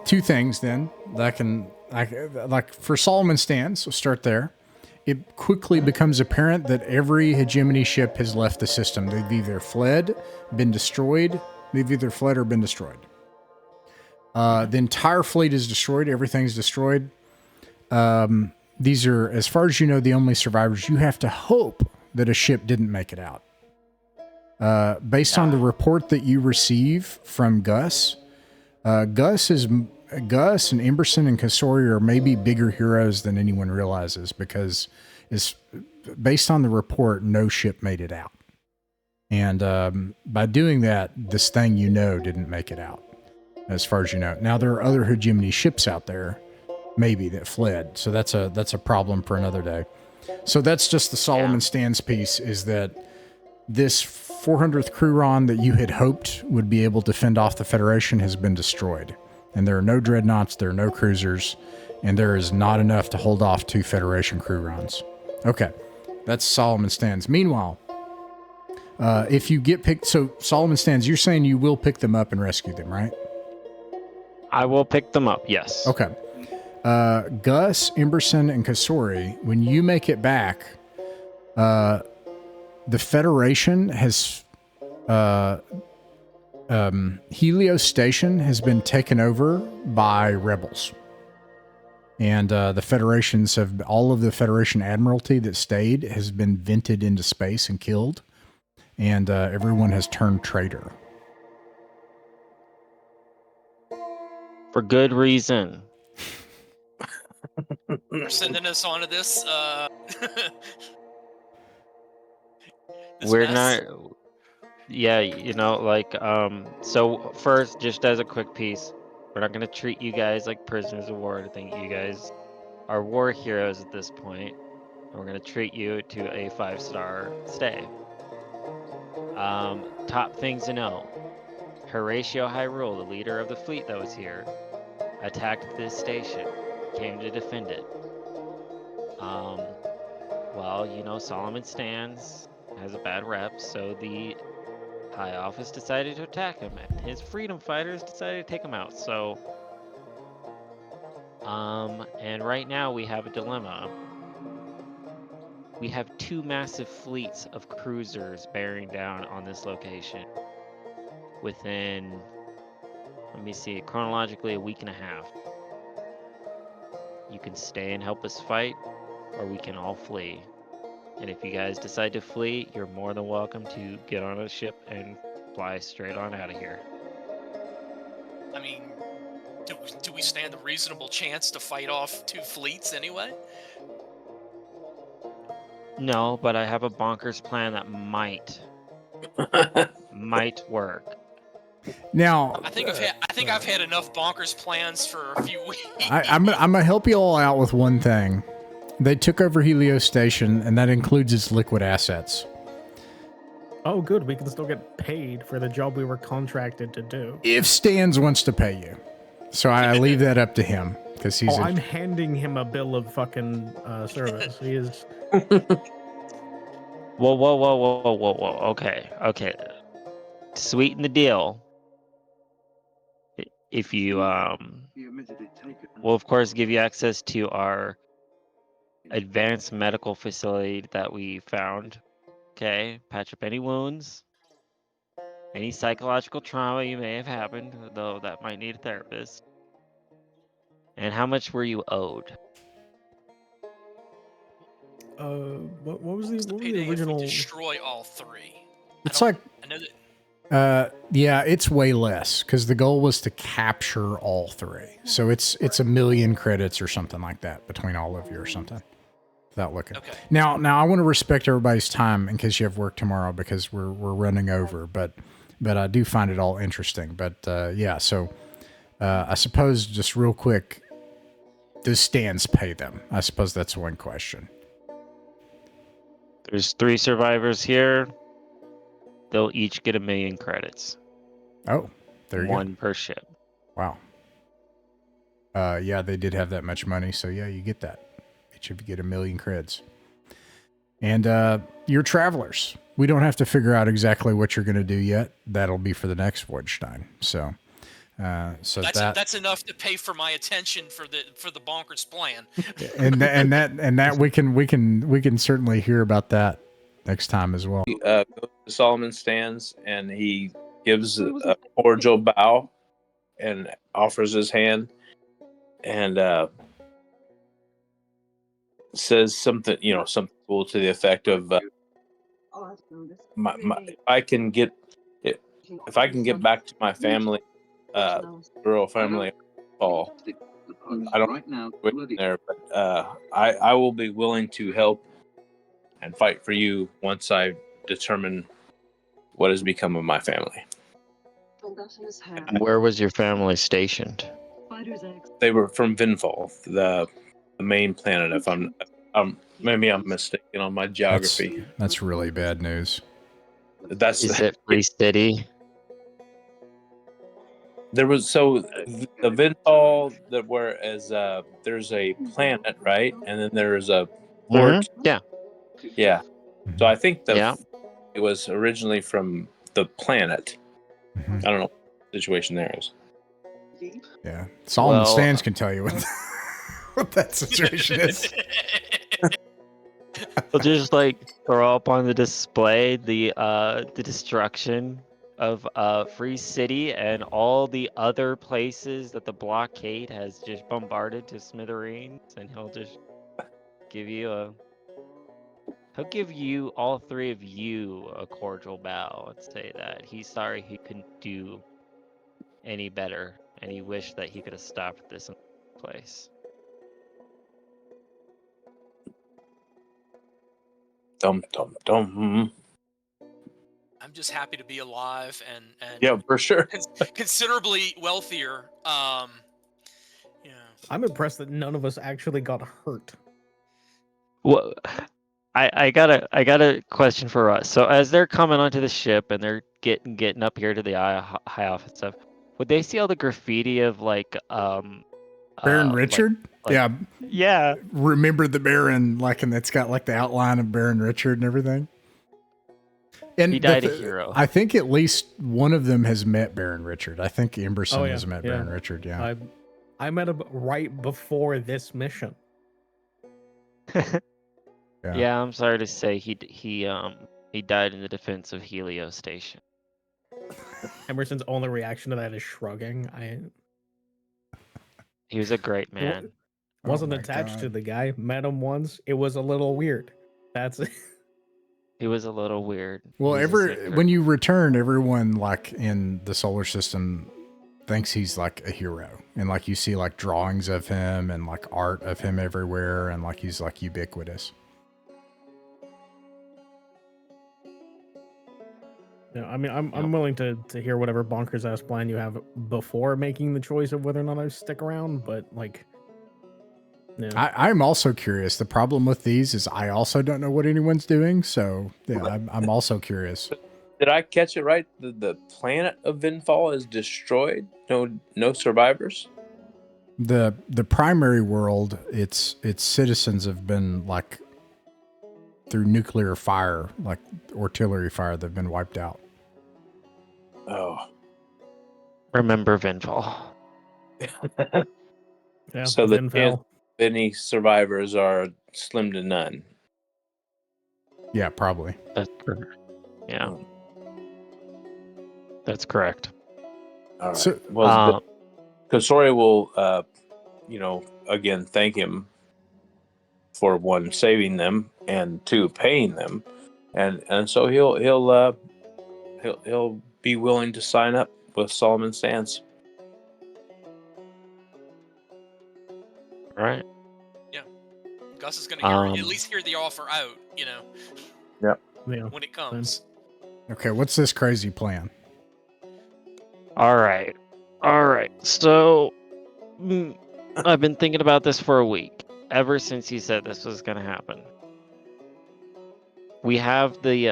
2 things then. Like for Solomon Stands, we'll start there. It quickly becomes apparent that every hegemony ship has left the system. They've either fled, been destroyed. They've either fled or been destroyed. The entire fleet is destroyed. Everything's destroyed. These are, as far as you know, the only survivors. You have to hope that a ship didn't make it out. Based on the report that you receive from Gus, Gus and Emberson and Kossori are maybe bigger heroes than anyone realizes, because it's based on the report, no ship made it out. And by doing that, this thing didn't make it out, as far as you know. Now, there are other hegemony ships out there, maybe, that fled. So that's a problem for another day. So that's just the Solomon Stands piece, is that this 400th Crewron that you had hoped would be able to fend off the Federation has been destroyed. And there are no dreadnoughts, there are no cruisers, and there is not enough to hold off 2 Federation Crewrons. Okay, that's Solomon Stands. Meanwhile, if you get picked, so Solomon Stands, you're saying you will pick them up and rescue them, right? I will pick them up, yes. Okay. Gus, Emberson, and Kossori, when you make it back, the Federation has... Helios Station has been taken over by rebels. And the Federations have... all of the Federation Admiralty that stayed has been vented into space and killed. And everyone has turned traitor. For good reason. They're sending us onto this. This We're mess. not... Yeah, so first, just as a quick piece, we're not going to treat you guys like prisoners of war. I think you guys are war heroes at this point. We're going to treat you to a 5-star stay. Top things to know. Horatio Hyrule, the leader of the fleet that was here, attacked this station, came to defend it. Solomon Stands has a bad rep, so the High Office decided to attack him, and his freedom fighters decided to take him out. So, and right now we have a dilemma. We have 2 massive fleets of cruisers bearing down on this location within, let me see, chronologically a week and a half. You can stay and help us fight, or we can all flee. And if you guys decide to flee, you're more than welcome to get on a ship and fly straight on out of here. I mean, do we stand a reasonable chance to fight off 2 fleets anyway? No, but I have a bonkers plan that might work. Now, I think I've had enough bonkers plans for a few weeks. I'm gonna help you all out with one thing. They took over Helios Station, and that includes its liquid assets. Oh, good. We can still get paid for the job we were contracted to do. If Stans wants to pay you. So I leave that up to him, because he's... I'm handing him a bill of fucking service. He is... Whoa. Okay. Sweeten the deal. If you, we'll of course give you access to our advanced medical facility that we found. Okay, patch up any wounds, any psychological trauma you may have happened, though that might need a therapist. And how much were you owed? What was the Payday original? if we destroy all 3. It's like... I know that. Yeah, it's way less, because the goal was to capture all 3. So it's 1 million credits or something like that between all of you or something. Without looking. Okay. Now I want to respect everybody's time in case you have work tomorrow, because we're running over. But I do find it all interesting. But yeah, so I suppose just real quick, does Stans pay them? I suppose that's one question. There's 3 survivors here. They'll each get 1 million credits. Oh, there you go. 1 per ship. Wow. Yeah, they did have that much money, so yeah, you get that. Each of you get 1 million creds. And you're travelers. We don't have to figure out exactly what you're going to do yet. That'll be for the next Voidstein. So That's enough to pay for my attention for the bonkers plan. and that we can certainly hear about that next time as well. He goes to Solomon stands and he gives a cordial bow and offers his hand and says something cool to the effect of if I can get back to my family, rural family, Paul. I don't know there, but I will be willing to help and fight for you once I determine what has become of my family. Where was your family stationed? They were from Vinfall, the main planet. If I'm maybe I'm mistaken on my geography. That's really bad news. Is it Free City? There was the Vinfall that whereas there's a planet, right, and then there's a port. Mm-hmm. Yeah. So I think it was originally from the planet. Mm-hmm. I don't know what the situation there is. Yeah, Solomon Stands can tell you what that situation is. We'll just throw up on the display the destruction of Free City and all the other places that the blockade has just bombarded to smithereens, and he'll just give you all three of you a cordial bow and say that he's sorry he couldn't do any better, and he wished that he could have stopped this in the place. Dum dum dum. I'm just happy to be alive and yeah, for sure. Considerably wealthier. Yeah. I'm impressed that none of us actually got hurt. Well, I got a question for us. So as they're coming onto the ship and they're getting up here to the high office stuff, would they see all the graffiti of Baron Richard? Yeah. Remember the Baron, and it's got the outline of Baron Richard and everything. And he died a hero. I think at least one of them has met Baron Richard. I think Emberson has met Baron Richard. Yeah, I met him right before this mission. Yeah, I'm sorry to say he died in the defense of Helio Station. Emerson's only reaction to that is shrugging. He was a great man. Wasn't attached to the guy. Met him once. It was a little weird. That's it. He was a little weird. Well, when you return, everyone in the solar system thinks he's a hero, and you see drawings of him and art of him everywhere, and he's ubiquitous. Yeah, I mean, I'm willing to hear whatever bonkers ass plan you have before making the choice of whether or not I stick around, but yeah. I'm also curious. The problem with these is I also don't know what anyone's doing, so yeah, I'm also curious. Did I catch it right? The planet of Vinfall is destroyed. No survivors. The primary world, its citizens have been through nuclear fire, artillery fire, they've been wiped out. Oh. Remember Vinfall. Yeah. So any survivors are slim to none. Yeah, probably. That's correct. Yeah. That's correct. All right. So, Kossori will, again, thank him for one, saving them, and two, paying them, and so he'll be willing to sign up with Solomon Stands. Right. Yeah. Gus is going to at least hear the offer out, Yep. Yeah. when it comes. Okay, what's this crazy plan? All right. So, I've been thinking about this for a week, ever since you said this was going to happen. We have the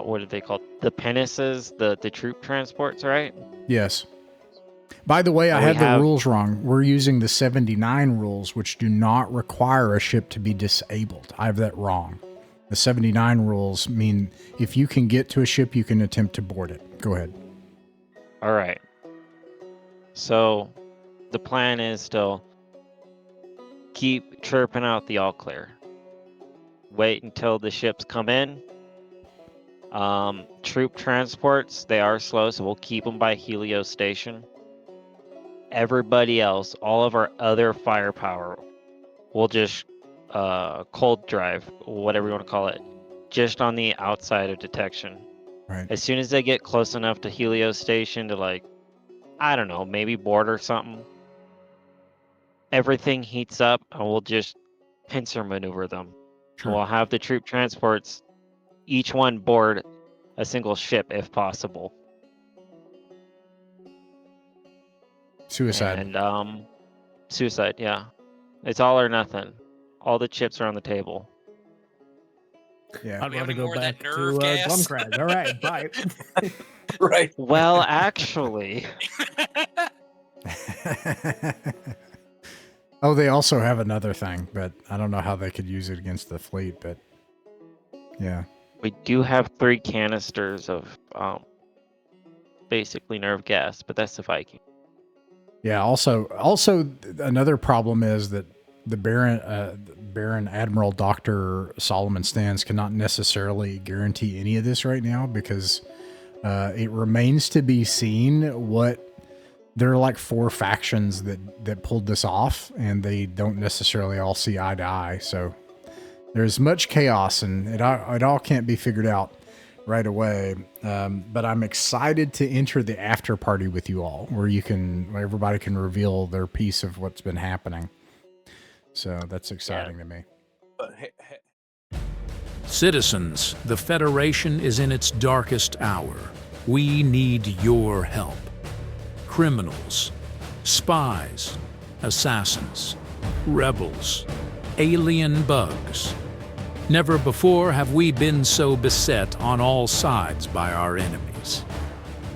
what are they called? The pinnaces, the troop transports, right? Yes. By the way, I We had the have- rules wrong. We're using the 79 rules, which do not require a ship to be disabled. I have that wrong. The 79 rules mean if you can get to a ship, you can attempt to board it. Go ahead. All right. So the plan is still keep chirping out the all clear. Wait until the ships come in. Troop transports, they are slow, so we'll keep them by Helio Station. Everybody else, all of our other firepower, we'll just cold drive, whatever you want to call it, just on the outside of detection. Right. As soon as they get close enough to Helio Station to, like, I don't know, maybe board or something, everything heats up and we'll just pincer maneuver them. Sure. We'll have the troop transports, each one board a single ship if possible. Suicide. And suicide, yeah. It's all or nothing. All the chips are on the table. Yeah. I'd We have rather any go more of that back to nerve gas? Glumcrag. All right, bye. Right. Well, actually, Oh, they also have another thing, but I don't know how they could use it against the fleet, but yeah. we do have 3 canisters of basically nerve gas, but that's the Viking. Yeah, also another problem is that the Baron Admiral Dr. Solomon Stans cannot necessarily guarantee any of this right now because it remains to be seen what there are like 4 factions that pulled this off, and they don't necessarily all see eye to eye. So there's much chaos, and it all can't be figured out right away. But I'm excited to enter the after party with you all, where everybody can reveal their piece of what's been happening. So that's exciting to me. But Citizens, the Federation is in its darkest hour. We need your help. Criminals, spies, assassins, rebels, alien bugs. Never before have we been so beset on all sides by our enemies.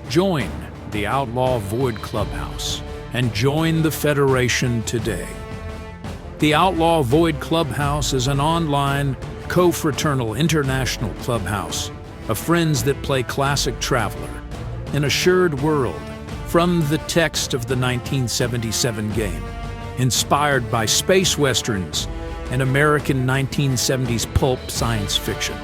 Join the Outlaw Void Clubhouse and join the Federation today. The Outlaw Void Clubhouse is an online, co-fraternal international clubhouse of friends that play classic Traveler in a shared world from the text of the 1977 game, inspired by space westerns and American 1970s pulp science fiction.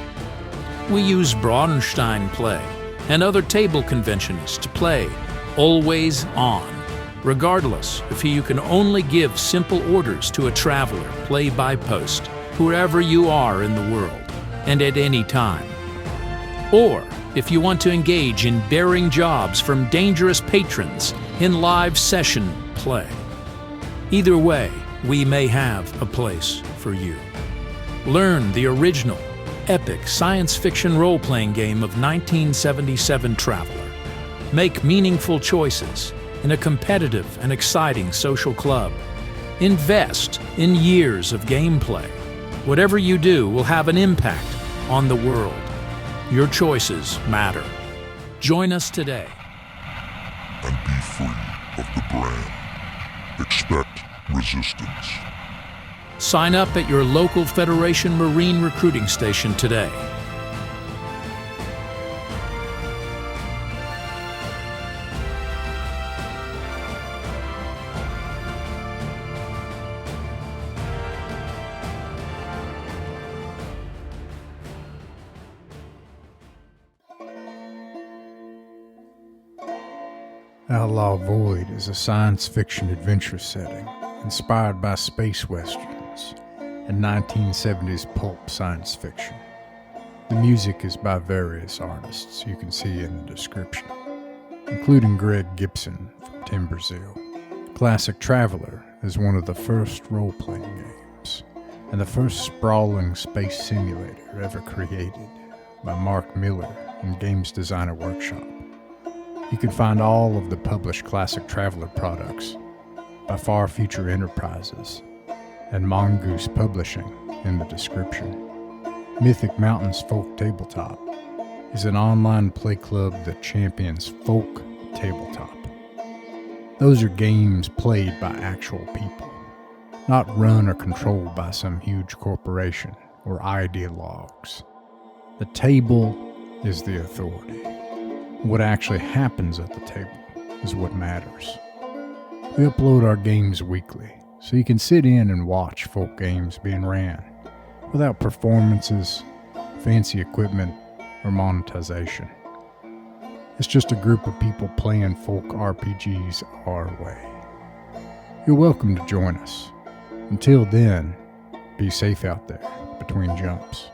We use Braunstein play and other table conventions to play always on, regardless if you can only give simple orders to a traveler play by post, wherever you are in the world and at any time. Or if you want to engage in bearing jobs from dangerous patrons in live session play. Either way, we may have a place for you. Learn the original, epic science fiction role-playing game of 1977 Traveler. Make meaningful choices in a competitive and exciting social club. Invest in years of gameplay. Whatever you do will have an impact on the world. Your choices matter. Join us today. And be free of the brand. Expect resistance. Sign up at your local Federation Marine recruiting station today. Outlaw Void is a science fiction adventure setting inspired by space westerns and 1970s pulp science fiction. The music is by various artists you can see in the description, including Greg Gibson from Timberzeel. Classic Traveler is one of the first role-playing games and the first sprawling space simulator ever created by Mark Miller in Games Designer Workshop. You can find all of the published Classic Traveler products by Far Future Enterprises and Mongoose Publishing in the description. Mythic Mountains Folk Tabletop is an online play club that champions folk tabletop. Those are games played by actual people, not run or controlled by some huge corporation or ideologues. The table is the authority. What actually happens at the table is what matters. We upload our games weekly, so you can sit in and watch folk games being ran, without performances, fancy equipment, or monetization. It's just a group of people playing folk RPGs our way. You're welcome to join us. Until then, be safe out there between jumps.